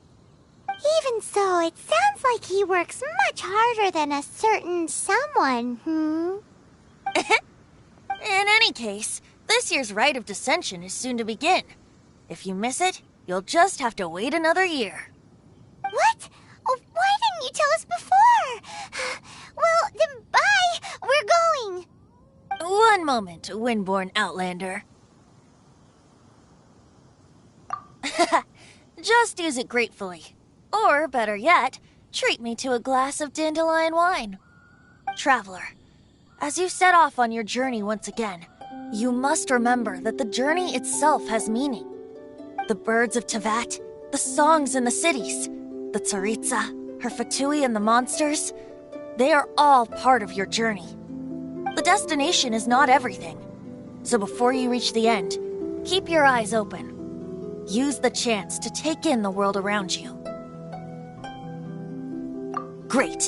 Even so, it sounds like he works much harder than a certain someone,
In any case, this year's Rite of Descension is soon to begin. If you miss it, you'll just have to wait another year.
What? Oh, why didn't you tell us before? Well, then bye! We're going!
One moment, Windborn Outlander. Just use it gratefully. Or, better yet, treat me to a glass of dandelion wine. Traveler, as you set off on your journey once again, you must remember that the journey itself has meaning. The birds of Tevat, the songs in the cities, the Tsaritsa, her Fatui and the monsters, they are all part of your journey. The destination is not everything. So before you reach the end, keep your eyes open. Use the chance to take in the world around you. Great.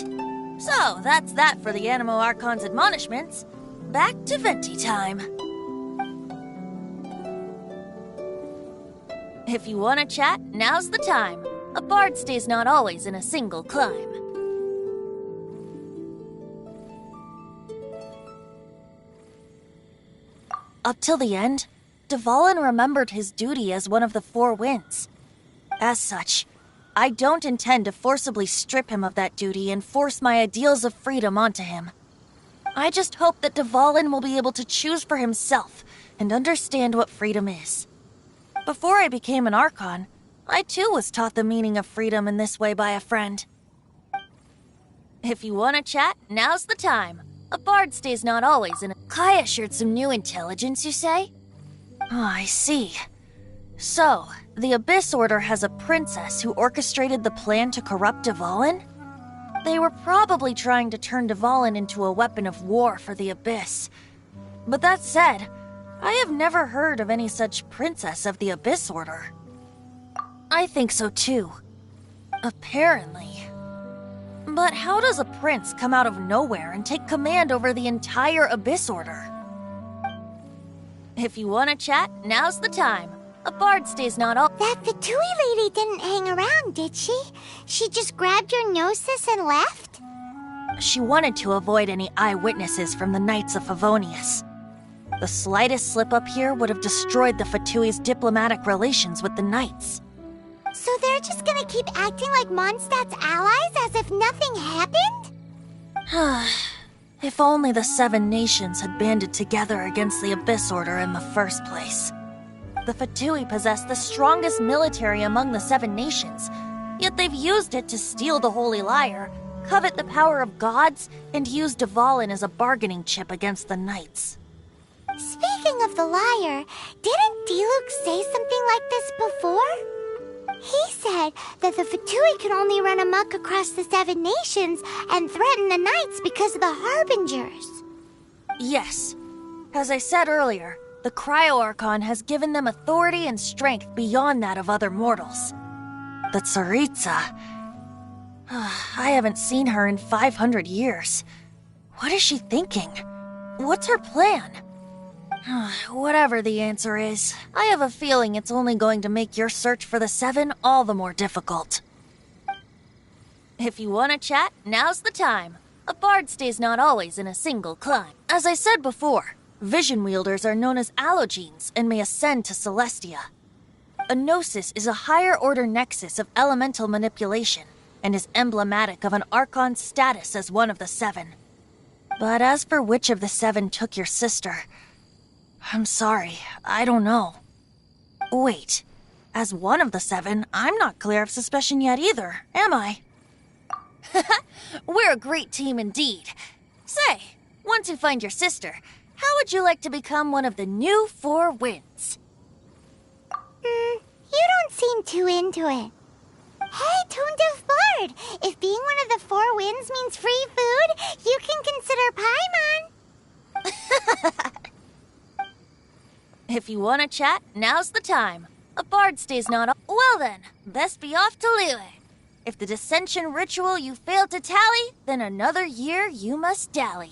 So, that's that for the Animo Archon's admonishments. Back to Venti time. If you want to chat, now's the time. A bard stays not always in a single climb. Up till the end, Dvalin remembered his duty as one of the Four Winds. As such, I don't intend to forcibly strip him of that duty and force my ideals of freedom onto him. I just hope that Dvalin will be able to choose for himself and understand what freedom is. Before I became an Archon, I too was taught the meaning of freedom in this way by a friend. If you want to chat, now's the time. A bard stays not always in a... Kaya shared some new intelligence, you say? Oh, I see. So, the Abyss Order has a princess who orchestrated the plan to corrupt Dvalin? They were probably trying to turn Dvalin into a weapon of war for the Abyss. But that said, I have never heard of any such princess of the Abyss Order. I think so too. Apparently. But how does a prince come out of nowhere and take command over the entire Abyss Order? If you want to chat, now's the time. A bard stays not all-
That Fatui lady didn't hang around, did she? She just grabbed your gnosis and left?
She wanted to avoid any eyewitnesses from the Knights of Favonius. The slightest slip-up here would have destroyed the Fatui's diplomatic relations with the Knights.
So they're just gonna keep acting like Mondstadt's allies as if nothing happened?
If only the Seven Nations had banded together against the Abyss Order in the first place. The Fatui possess the strongest military among the Seven Nations, yet they've used it to steal the Holy Lyre, covet the power of gods, and use Dvalin as a bargaining chip against the Knights.
Speaking of the lyre, didn't Diluc say something like this before? He said that the Fatui could only run amok across the Seven Nations and threaten the Knights because of the Harbingers.
Yes. As I said earlier, the Cryo-Archon has given them authority and strength beyond that of other mortals. The Tsaritsa... I haven't seen her in 500 years. What is she thinking? What's her plan? Whatever the answer is, I have a feeling it's only going to make your search for the Seven all the more difficult. If you want to chat, now's the time. A bard stays not always in a single climb. As I said before, vision wielders are known as allogenes and may ascend to Celestia. A gnosis is a higher-order nexus of elemental manipulation and is emblematic of an Archon's status as one of the Seven. But as for which of the Seven took your sister... I'm sorry, I don't know. Wait, as one of the Seven, I'm not clear of suspicion yet either, am I? We're a great team indeed. Say, once you find your sister, how would you like to become one of the new Four Winds?
You don't seem too into it. Hey, Tone Deaf Bard! If being one of the Four Winds means free food, you can consider Paimon.
If you want to chat, now's the time. A bard stays not... Well then, best be off to Liyue. If the dissension ritual you failed to tally, then another year you must dally.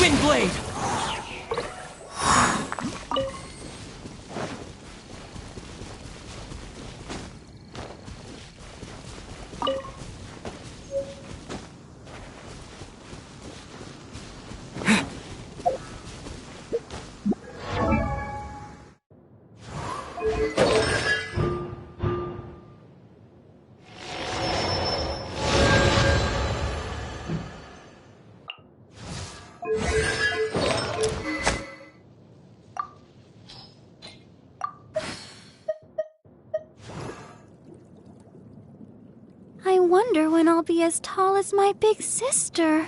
Windblade!
I wonder when I'll be as tall as my big sister.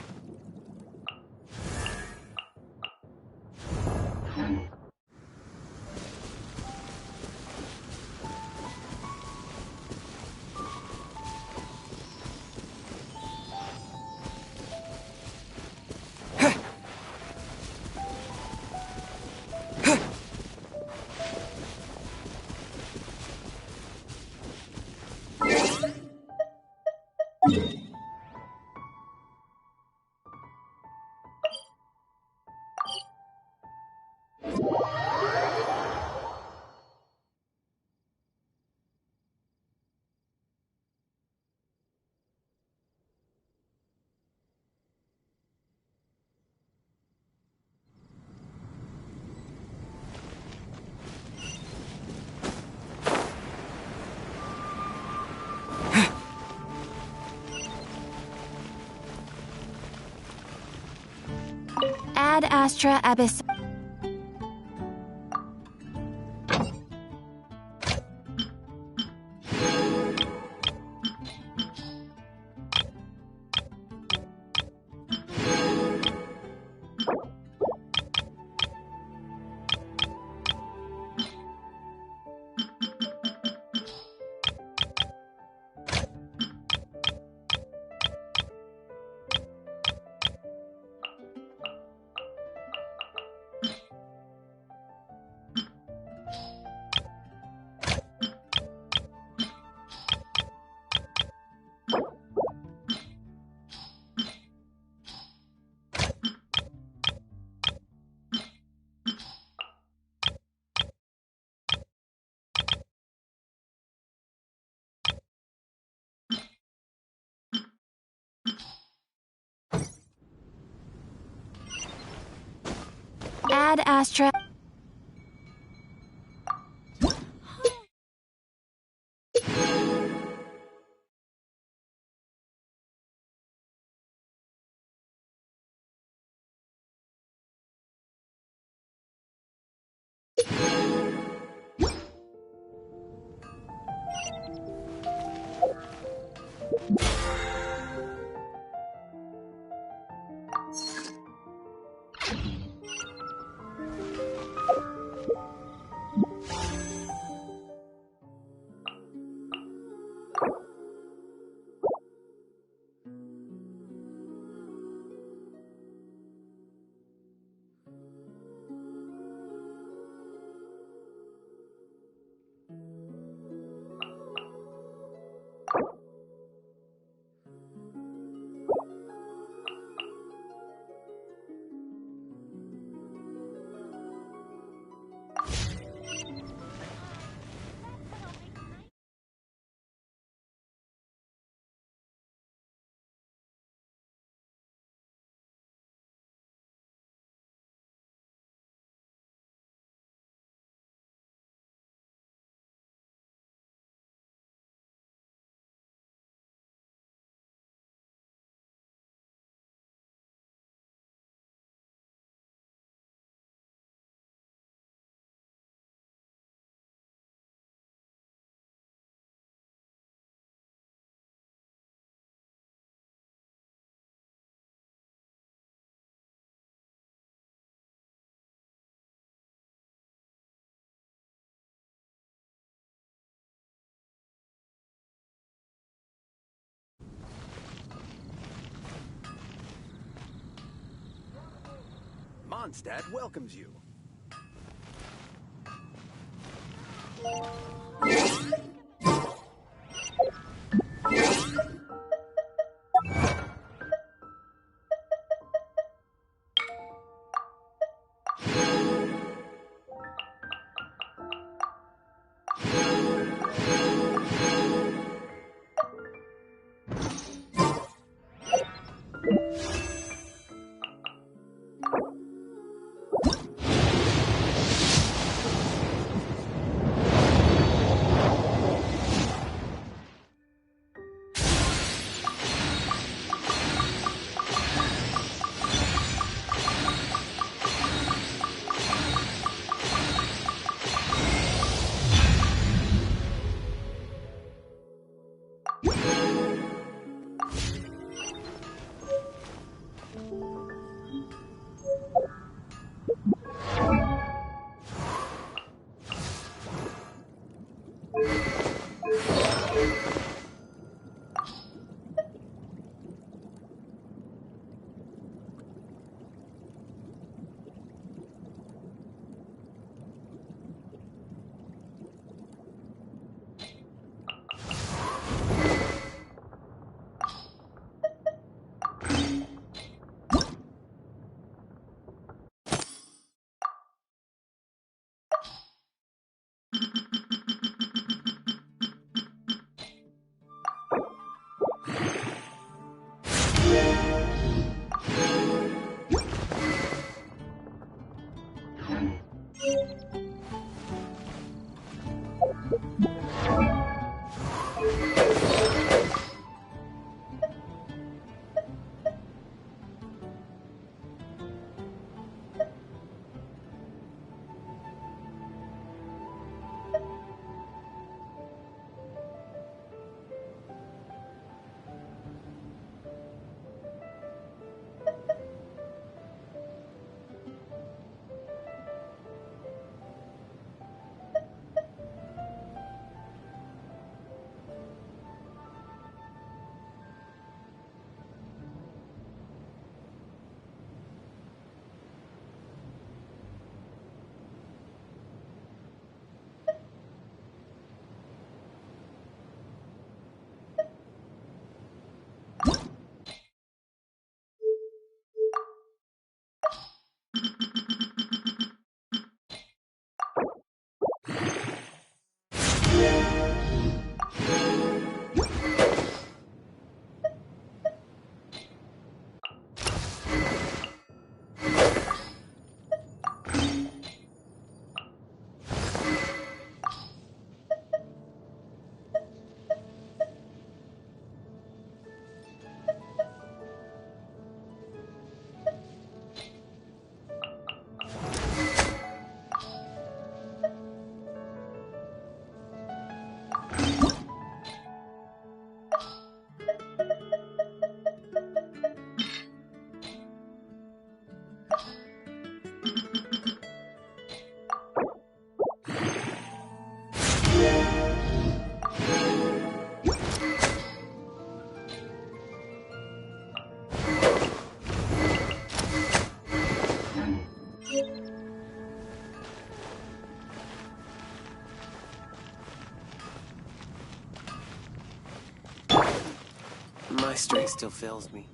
Ad Astra Abyss. Ad Astra.
Mondstadt welcomes you.
My strength still fails me.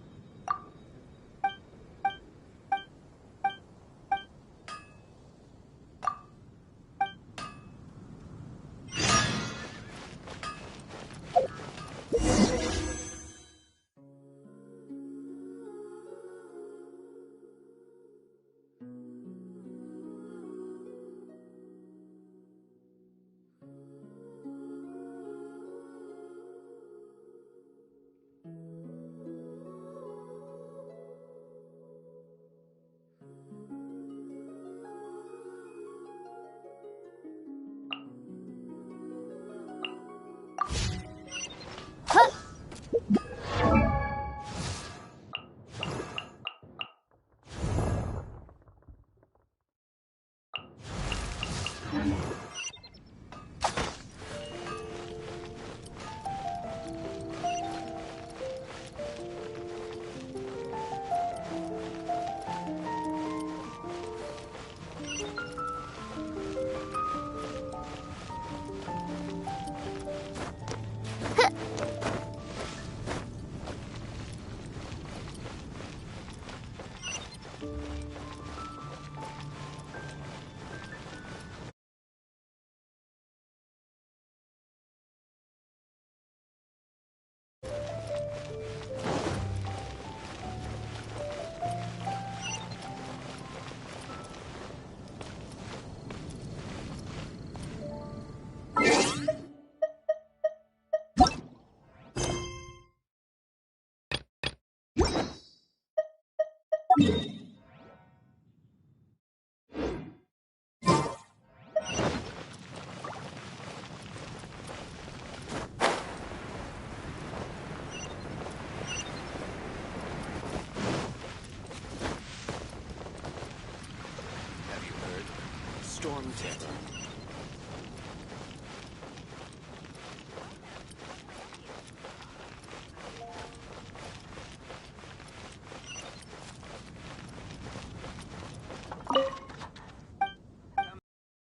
Stormed it.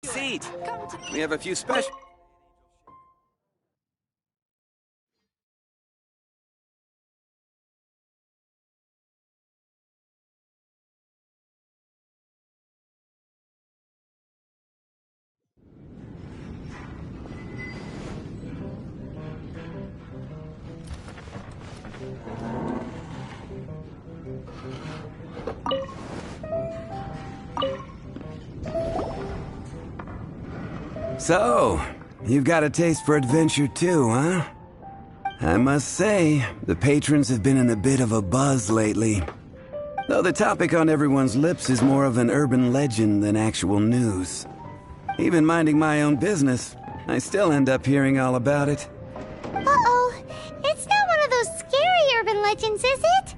Seat. We have a few special.
So, you've got a taste for adventure too, huh? I must say, the patrons have been in a bit of a buzz lately. Though the topic on everyone's lips is more of an urban legend than actual news. Even minding my own business, I still end up hearing all about it.
Uh-oh. It's not one of those scary urban legends, is it?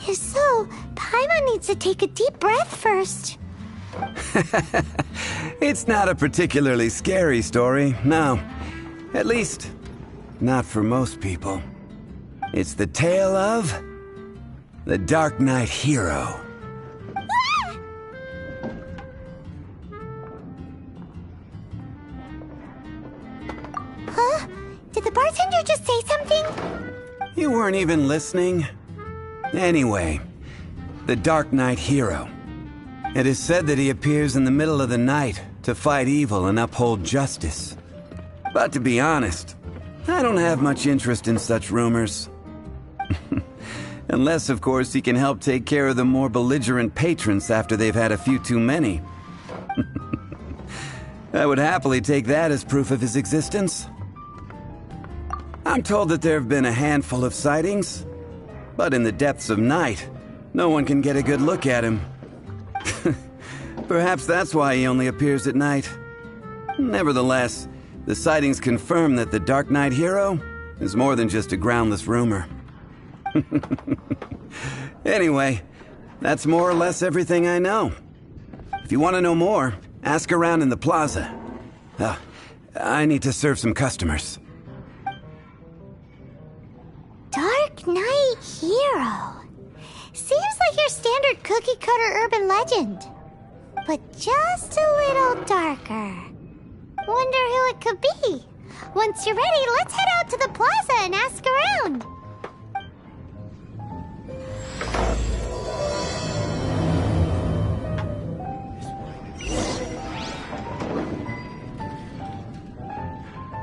If so, Paimon needs to take a deep breath first.
It's not a particularly scary story, no. At least, not for most people. It's the tale of the Dark Knight Hero.
Huh? Did the bartender just say something?
You weren't even listening? Anyway, the Dark Knight Hero. It is said that he appears in the middle of the night to fight evil and uphold justice. But to be honest, I don't have much interest in such rumors. Unless, of course, he can help take care of the more belligerent patrons after they've had a few too many. I would happily take that as proof of his existence. I'm told that there have been a handful of sightings, but in the depths of night, no one can get a good look at him. Perhaps that's why he only appears at night. Nevertheless, the sightings confirm that the Dark Knight Hero is more than just a groundless rumor. Anyway, that's more or less everything I know. If you want to know more, ask around in the plaza. I need to serve some customers.
Dark Knight Hero. Seems like your standard cookie-cutter urban legend. But just a little darker. Wonder who it could be. Once you're ready, let's head out to the plaza and ask around.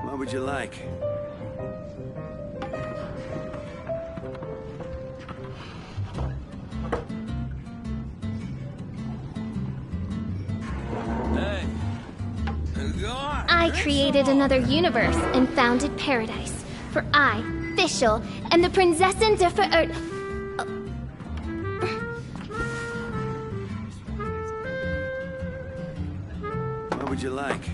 What would you like?
I created another universe and founded paradise. For I, Fischl, and the Prinzessin der Verirrt...
What would you like?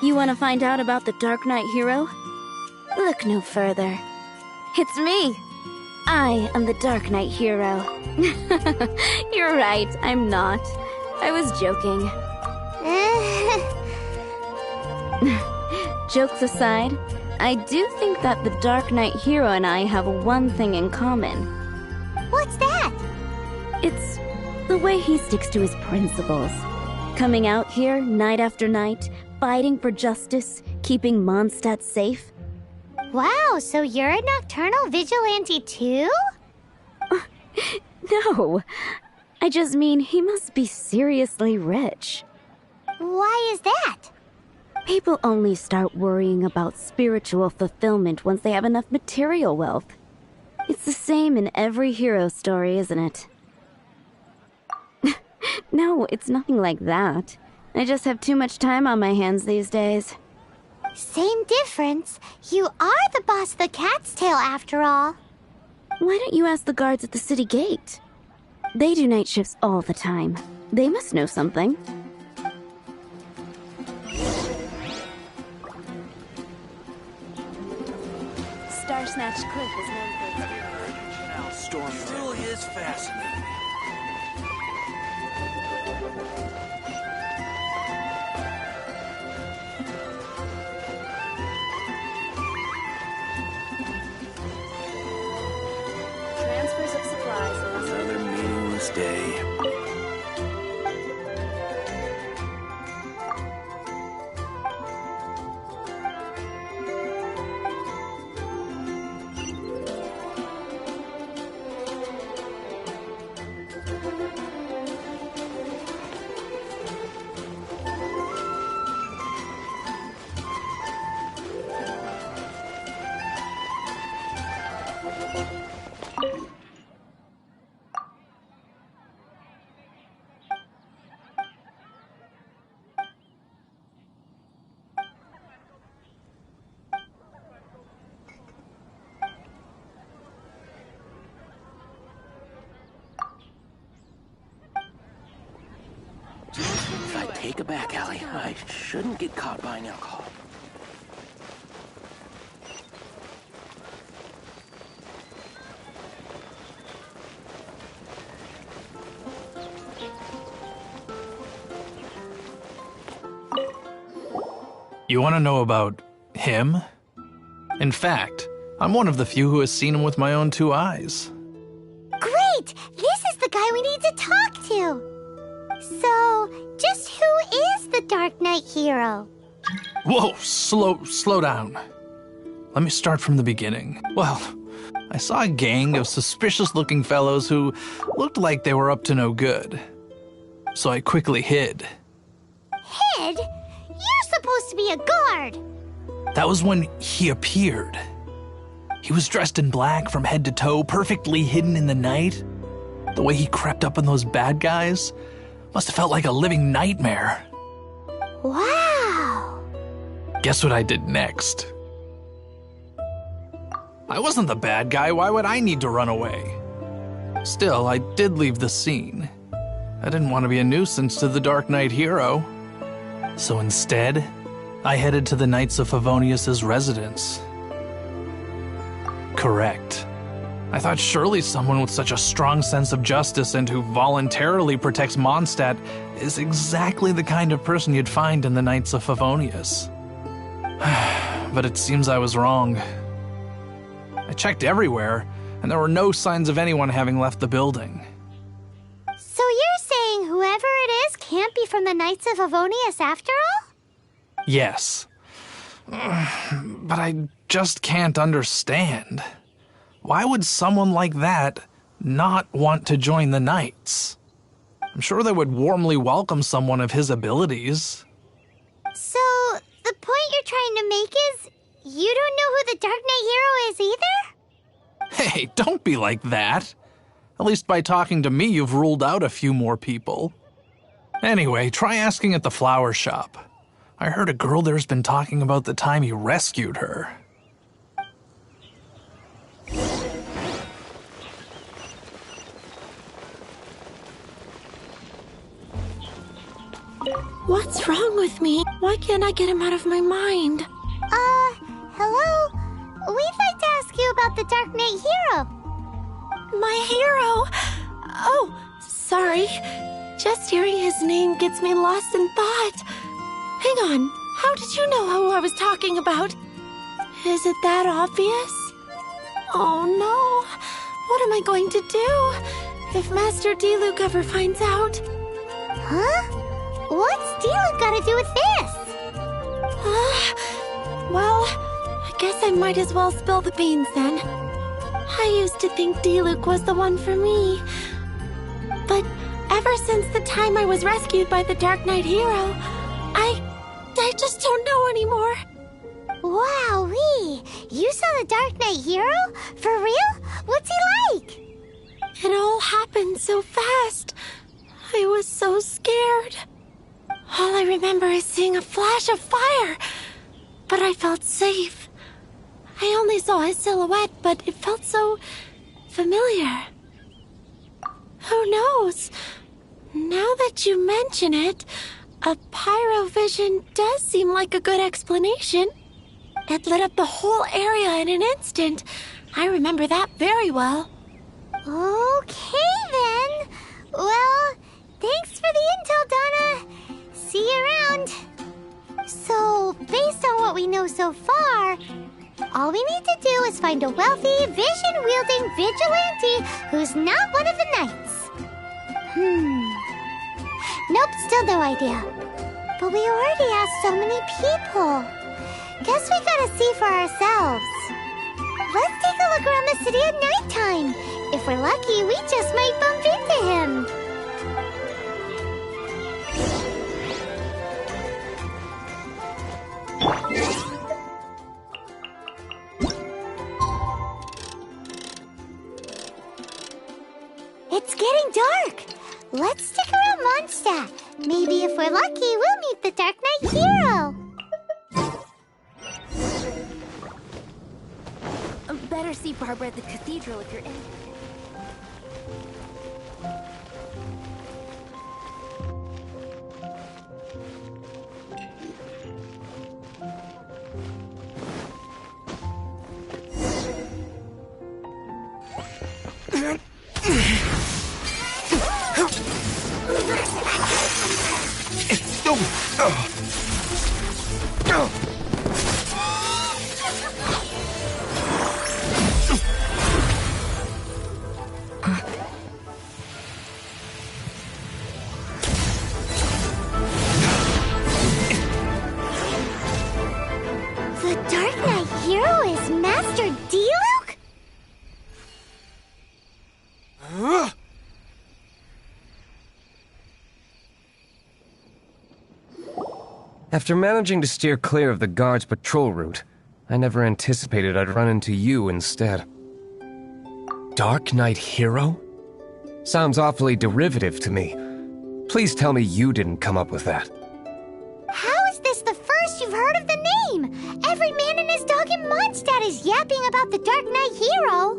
You want to find out about the Dark Knight Hero? Look no further. It's me. I am the Dark Knight Hero. You're right, I'm not.
I was joking. Jokes aside, I do think that the Dark Knight hero and I have one thing in common.
What's that?
It's the way he sticks to his principles. Coming out here night after night, fighting for justice, keeping Mondstadt safe.
Wow, so you're a nocturnal vigilante too?
No, I just mean he must be seriously rich.
Why is that?
People only start worrying about spiritual fulfillment once they have enough material wealth. It's the same in every hero story, isn't it? No, it's nothing like that. I just have too much time on my hands these days.
Same difference. You are the boss of the Cat's Tail after all.
Why don't you ask the guards at the city gate? They do night shifts all the time. They must know something.
Star Snatch Cliff is known for its
Storm truly is fascinating.
transfers of supplies.
Another meaningless day.
If I take a back alley, I shouldn't get caught buying alcohol.
You want to know about him? In fact, I'm one of the few who has seen him with my own 2 eyes.
Great! This is the guy we need to talk to! So, just who is the Dark Knight hero?
Whoa, slow down. Let me start from the beginning. Well, I saw a gang of suspicious-looking fellows who looked like they were up to no good. So I quickly hid.
Hid? You're supposed to be a guard!
That was when he appeared. He was dressed in black from head to toe, perfectly hidden in the night. The way he crept up on those bad guys must have felt like a living nightmare.
Wow!
Guess what I did next? I wasn't the bad guy, why would I need to run away? Still, I did leave the scene. I didn't want to be a nuisance to the Dark Knight hero. So instead, I headed to the Knights of Favonius' residence. Correct. I thought surely someone with such a strong sense of justice and who voluntarily protects Mondstadt is exactly the kind of person you'd find in the Knights of Favonius. But it seems I was wrong. I checked everywhere, and there were no signs of anyone having left the building.
So you're saying whoever it is can't be from the Knights of Favonius after all?
Yes. But I just can't understand. Why would someone like that not want to join the Knights? I'm sure they would warmly welcome someone of his abilities.
So, the point you're trying to make is you don't know who the Dark Knight hero is either?
Hey, don't be like that. At least by talking to me, you've ruled out a few more people. Anyway, try asking at the flower shop. I heard a girl there's been talking about the time he rescued her.
What's wrong with me? Why can't I get him out of my mind?
Hello? We'd like to ask you about the Dark Knight hero.
My hero? Oh, sorry. Just hearing his name gets me lost in thought. Hang on, how did you know who I was talking about? Is it that obvious? Oh no, what am I going to do if Master Diluc ever finds out?
Huh? What's Diluc got to do with this?
Well, I guess I might as well spill the beans then. I used to think Diluc was the one for me. But ever since the time I was rescued by the Dark Knight hero, I just don't know anymore.
Wowee! You saw the Dark Knight hero? For real? What's he like?
It all happened so fast. I was so scared. All I remember is seeing a flash of fire, but I felt safe. I only saw his silhouette, but it felt so familiar. Who knows? Now that you mention it, a pyrovision does seem like a good explanation. It lit up the whole area in an instant. I remember that very well.
Okay then. Well, thanks for the intel, Donna. See you around. So, based on what we know so far, all we need to do is find a wealthy, vision-wielding vigilante who's not one of the knights. Nope, still no idea. But we already asked so many people. Guess we gotta see for ourselves. Let's take a look around the city at nighttime. If we're lucky, we just might bump into him. It's getting dark. Let's stick around Mondstadt. Maybe if we're lucky, we'll meet the Dark Knight hero.
Better see Barbara at the cathedral if you're in.
The Dark Knight hero is Master Diluc?
After managing to steer clear of the guard's patrol route, I never anticipated I'd run into you instead. Dark Knight hero? Sounds awfully derivative to me. Please tell me you didn't come up with that.
How is this the first you've heard of the name? Every man and his dog in Mondstadt is yapping about the Dark Knight hero.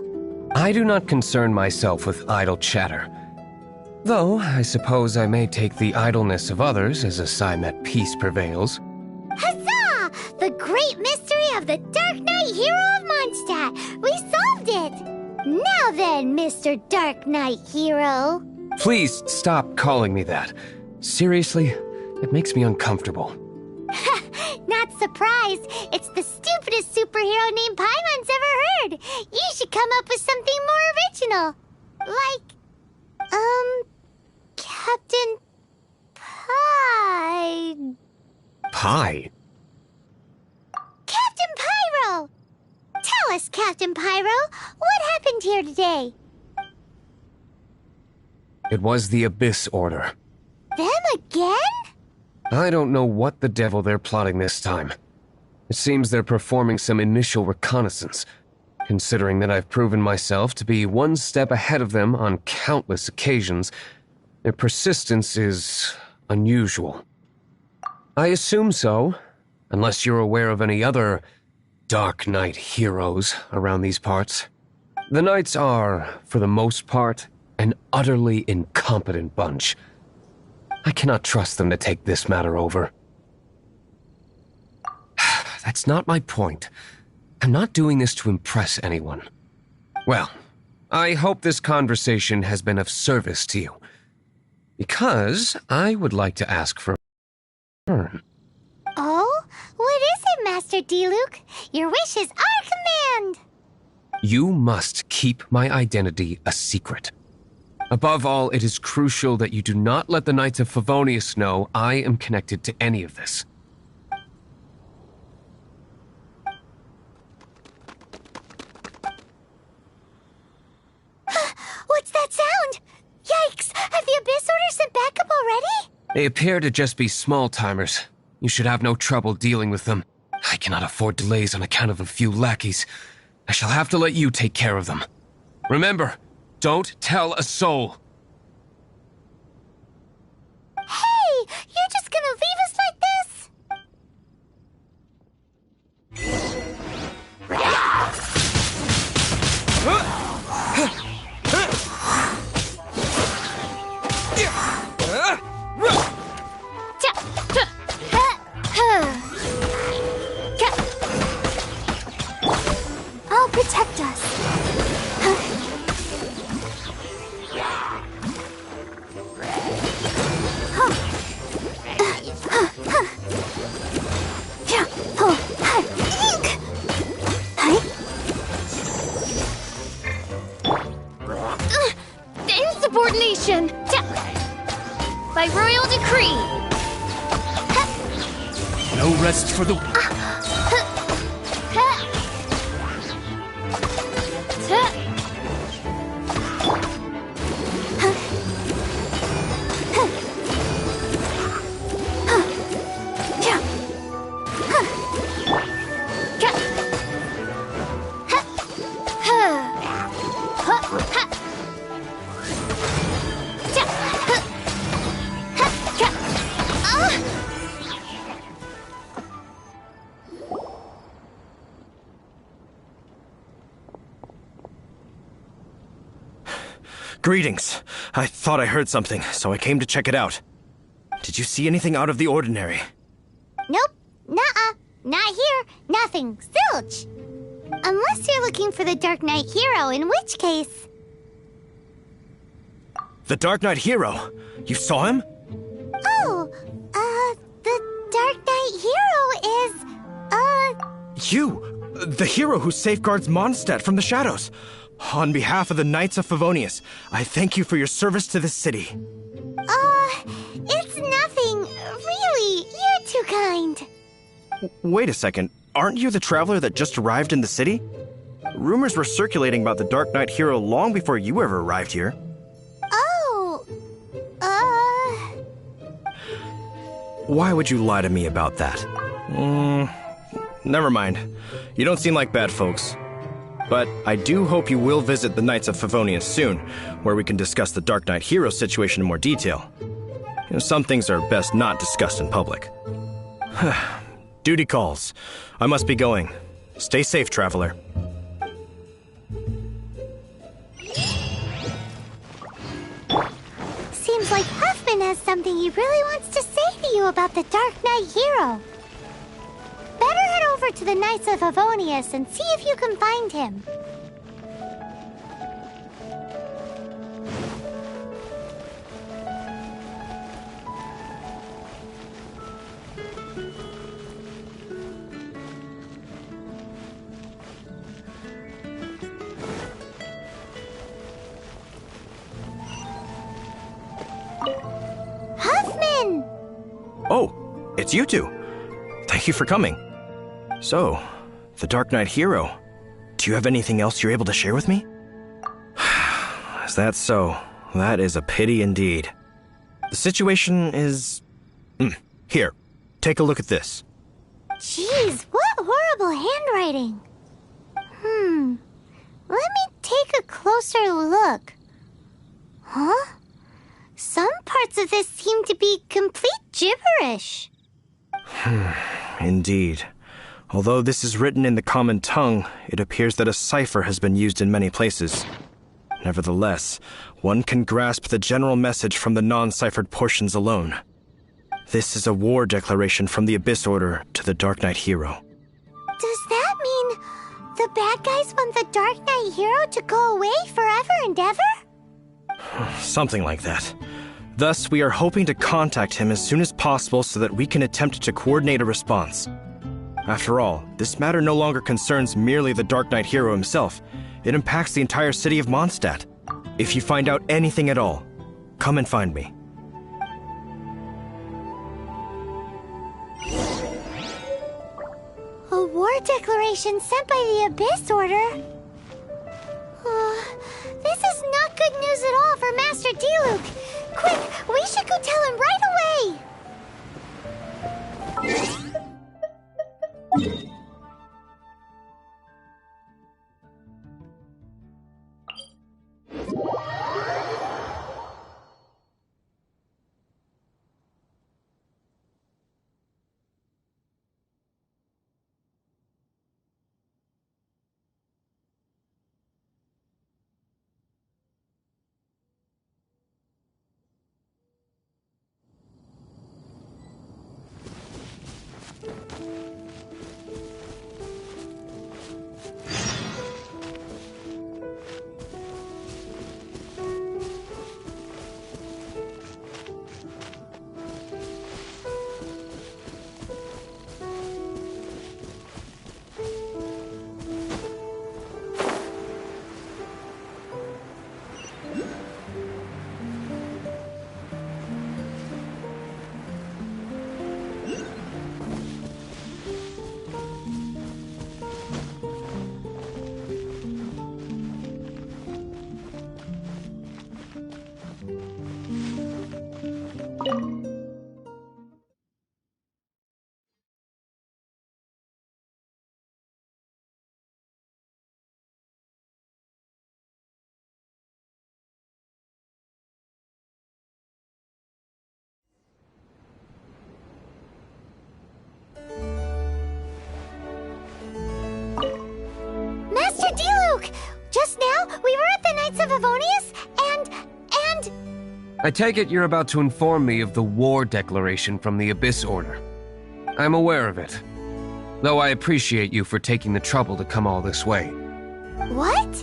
I do not concern myself with idle chatter. Though, I suppose I may take the idleness of others as a sign that peace prevails.
Huzzah! The great mystery of the Dark Knight hero of Mondstadt! We solved it! Now then, Mr. Dark Knight hero.
Please stop calling me that. Seriously, it makes me uncomfortable.
Not surprised. It's the stupidest superhero name Paimon's ever heard. You should come up with something more original. Like, Captain Pie.
Pie?
Captain Pyro! Tell us, Captain Pyro, what happened here today?
It was the Abyss Order.
Them again?
I don't know what the devil they're plotting this time. It seems they're performing some initial reconnaissance, considering that I've proven myself to be one step ahead of them on countless occasions. Their persistence is unusual. I assume so, unless you're aware of any other Dark Knight heroes around these parts. The Knights are, for the most part, an utterly incompetent bunch. I cannot trust them to take this matter over. That's not my point. I'm not doing this to impress anyone. Well, I hope this conversation has been of service to you. Because I would like to ask for a turn.
Oh? What is it, Master D-Luke? Your wish is our command!
You must keep my identity a secret. Above all, it is crucial that you do not let the Knights of Favonius know I am connected to any of this.
What's that sound? Yikes! Have the Abyss Order sent backup already?
They appear to just be small-timers. You should have no trouble dealing with them. I cannot afford delays on account of a few lackeys. I shall have to let you take care of them. Remember, don't tell a soul.
Hey! You're just gonna leave us like this?
I'll protect us.
Insubordination! By royal decree!
No rest for the...
Greetings. I thought I heard something, so I came to check it out. Did you see anything out of the ordinary?
Nope. Nuh-uh. Not here. Nothing. Zilch. Unless you're looking for the Dark Knight Hero, in which case...
The Dark Knight Hero? You saw him?
Oh, the Dark Knight Hero is,
You! The hero who safeguards Mondstadt from the shadows. On behalf of the Knights of Favonius, I thank you for your service to this city.
It's nothing. Really, you're too kind.
Wait a second. Aren't you the traveler that just arrived in the city? Rumors were circulating about the Dark Knight Hero long before you ever arrived here.
Oh,
Why would you lie to me about that? Never mind. You don't seem like bad folks. But I do hope you will visit the Knights of Favonius soon, where we can discuss the Dark Knight Hero situation in more detail. Some things are best not discussed in public. Duty calls. I must be going. Stay safe, traveler.
seems like Huffman has something he really wants to say to you about the Dark Knight Hero. Better head over to the Knights of Favonius and see if you can find him. Huffman!
Oh, it's you two. Thank you for coming. So, the Dark Knight Hero. Do you have anything else you're able to share with me? Is that so? That is a pity indeed. The situation is... Here, take a look at this.
Jeez, what horrible handwriting. Let me take a closer look. Huh? Some parts of this seem to be complete gibberish.
Indeed. Although this is written in the common tongue, it appears that a cipher has been used in many places. Nevertheless, one can grasp the general message from the non-ciphered portions alone. This is a war declaration from the Abyss Order to the Dark Knight Hero.
Does that mean the bad guys want the Dark Knight Hero to go away forever and ever?
Something like that. Thus, we are hoping to contact him as soon as possible so that we can attempt to coordinate a response. After all, this matter no longer concerns merely the Dark Knight hero himself. It impacts the entire city of Mondstadt. If you find out anything at all, come and find me.
A war declaration sent by the Abyss Order? This is not good news at all for Master Diluc. Quick, we should go tell him right away! Master Diluc! Just now, we were at the Knights of Avonius, and...
I take it you're about to inform me of the war declaration from the Abyss Order. I'm aware of it, though I appreciate you for taking the trouble to come all this way.
What?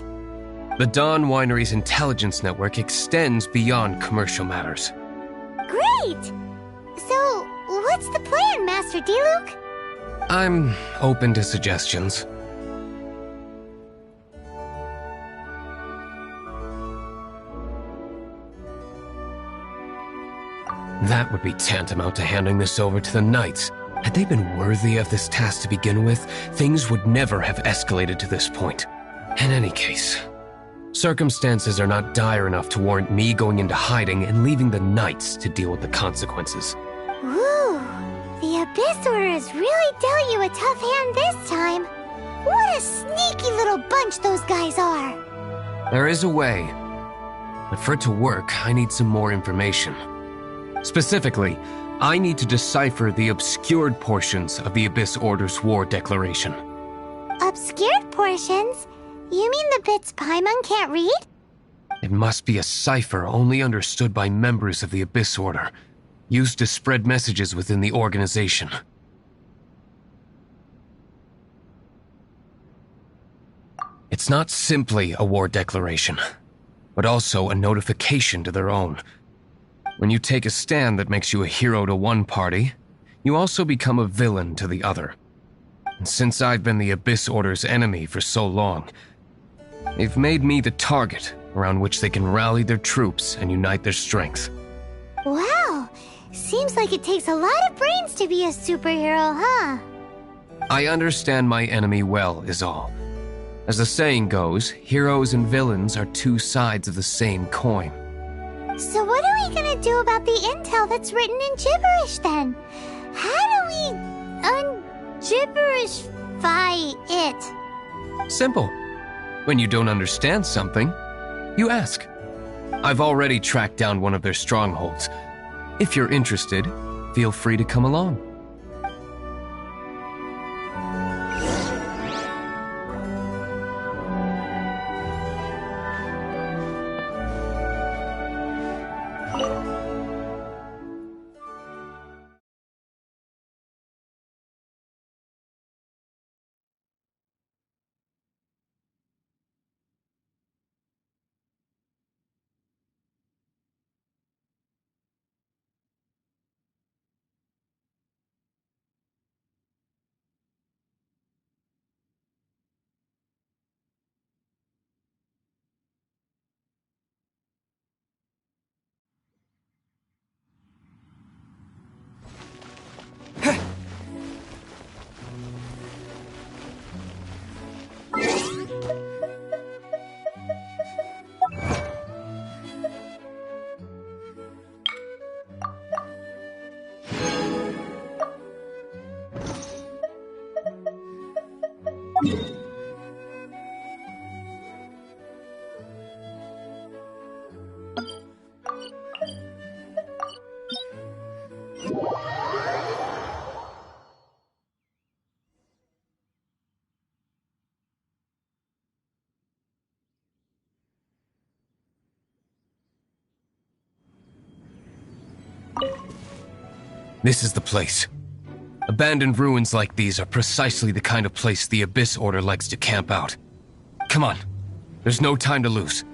The Dawn Winery's intelligence network extends beyond commercial matters.
Great! So, what's the plan, Master Diluc?
I'm open to suggestions. That would be tantamount to handing this over to the Knights. Had they been worthy of this task to begin with, things would never have escalated to this point. In any case, circumstances are not dire enough to warrant me going into hiding and leaving the Knights to deal with the consequences.
Ooh, the Abyss Order has really dealt you a tough hand this time. What a sneaky little bunch those guys are.
There is a way, but for it to work, I need some more information. Specifically, I need to decipher the obscured portions of the Abyss Order's war declaration.
Obscured portions? You mean the bits Paimon can't read?
It must be a cipher only understood by members of the Abyss Order, used to spread messages within the organization. It's not simply a war declaration, but also a notification to their own. When you take a stand that makes you a hero to one party, you also become a villain to the other. And since I've been the Abyss Order's enemy for so long, they've made me the target around which they can rally their troops and unite their strength.
Wow, seems like it takes a lot of brains to be a superhero, huh?
I understand my enemy well, is all. As the saying goes, heroes and villains are two sides of the same coin.
So what are we gonna do about the intel that's written in gibberish then? How do we un-gibberishify it?
Simple. When you don't understand something, you ask. I've already tracked down one of their strongholds. If you're interested, feel free to come along. This is the place. Abandoned ruins like these are precisely the kind of place the Abyss Order likes to camp out. Come on. There's no time to lose.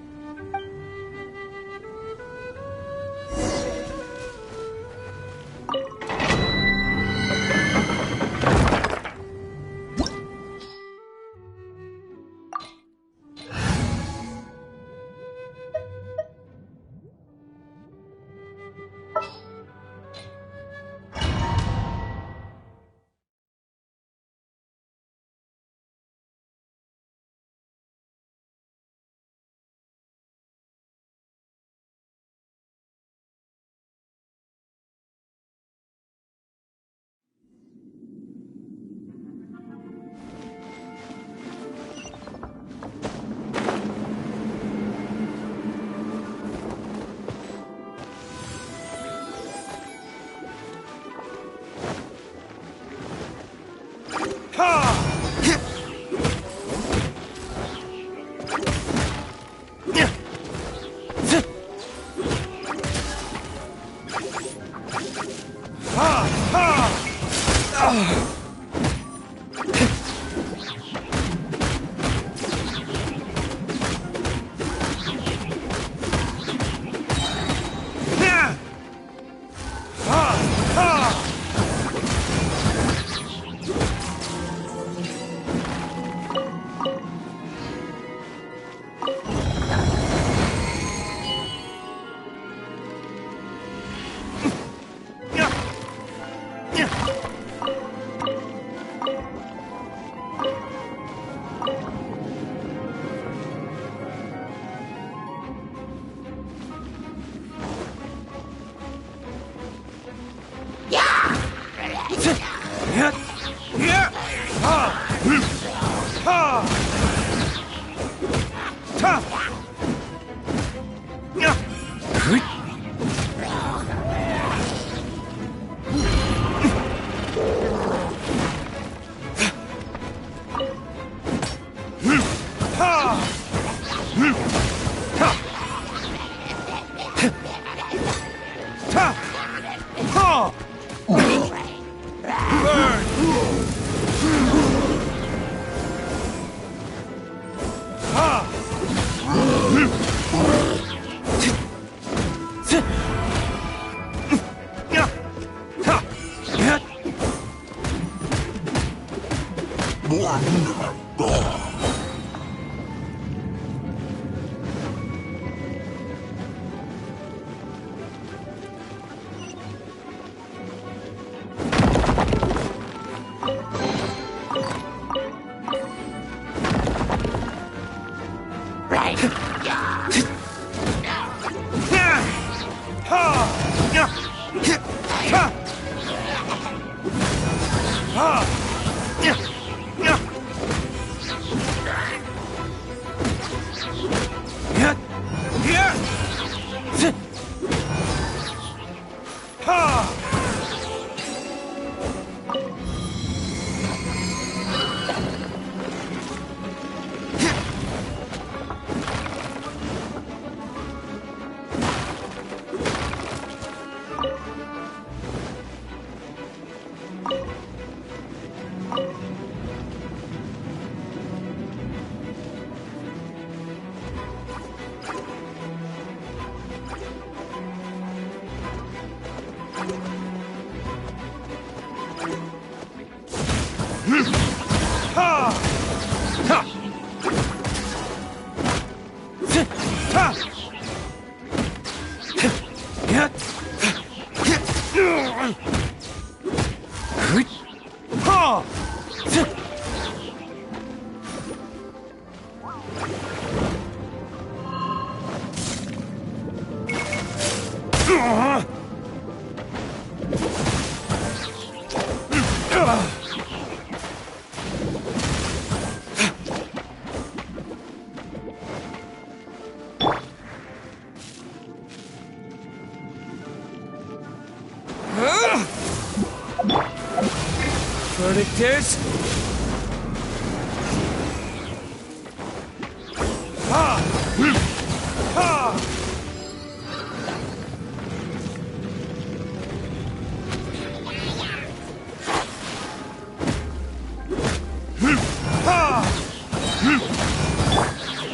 Verdict is...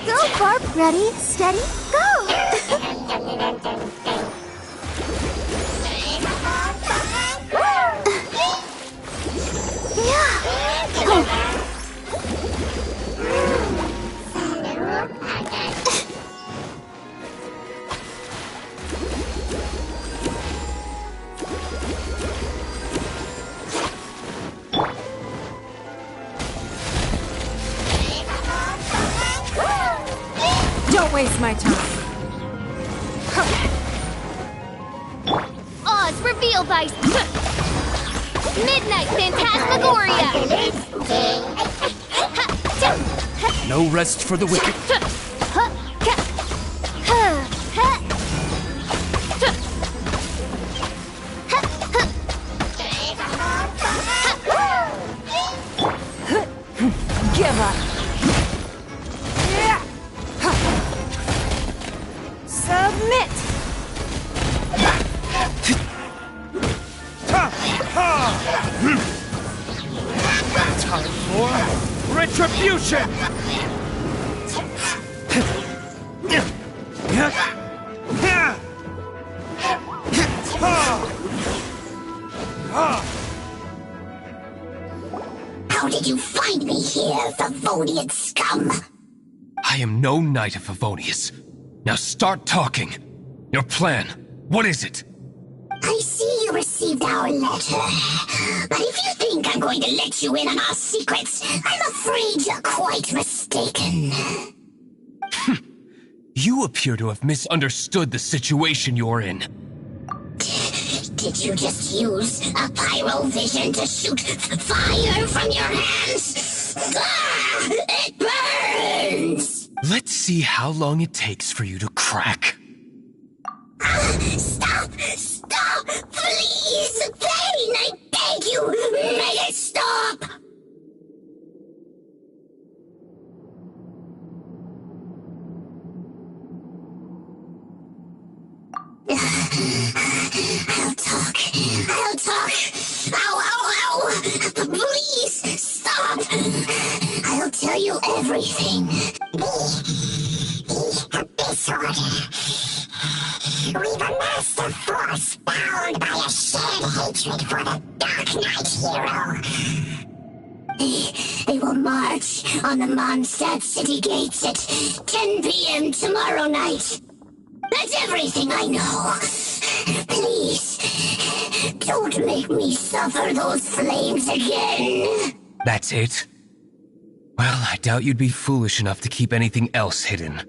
Go, Barb. Ready, steady, go!
Don't waste my time.
Oz, reveal thy... Midnight Phantasmagoria!
No rest for the wicked.
Give up. Submit.
Time for retribution!
How did you find me here, Favonian scum?
I am no knight of Favonius. Now start talking. Your plan, what is it?
I see you received our letter. But if you think I'm going to let you in on our secrets, I'm afraid you're quite mistaken.
You appear to have misunderstood the situation you're in.
Did you just use a pyro vision to shoot fire from your hands? Ah, it burns!
Let's see how long it takes for you to crack.
Stop! Stop! Please! Pain! I beg you! Make it stop! I'll talk. I'll talk. Ow, ow, ow! Please, stop! I'll tell you everything. Disorder. We've amassed a force bound by a shared hatred for the Dark Knight hero. They will march on the Mondstadt city gates at 10 p.m. tomorrow night. That's everything I know. Please, don't make me suffer those flames again.
That's it? Well, I doubt you'd be foolish enough to keep anything else hidden.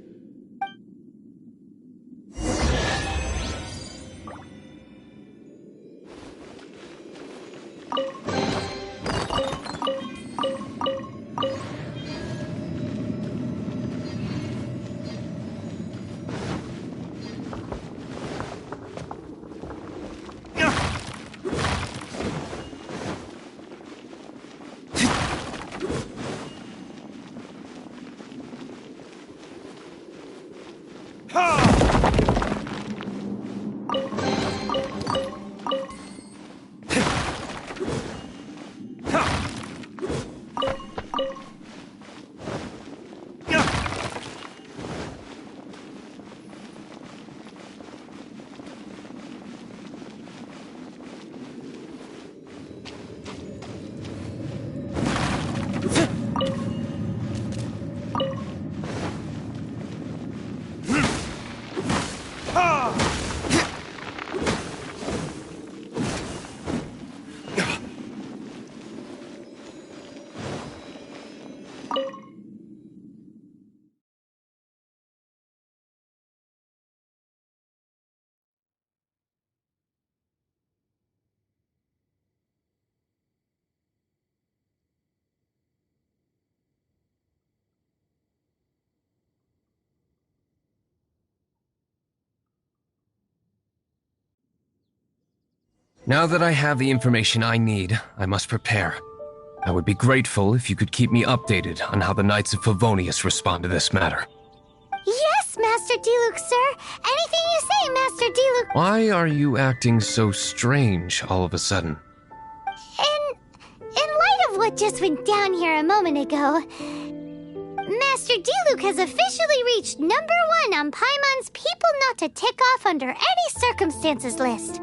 Now that I have the information I need, I must prepare. I would be grateful if you could keep me updated on how the Knights of Favonius respond to this matter.
Yes, Master Diluc, sir. Anything you say, Master Diluc.
Why are you acting so strange all of a sudden?
In light of what just went down here a moment ago, Master Diluc has officially reached #1 on Paimon's People Not to Tick Off Under Any Circumstances list.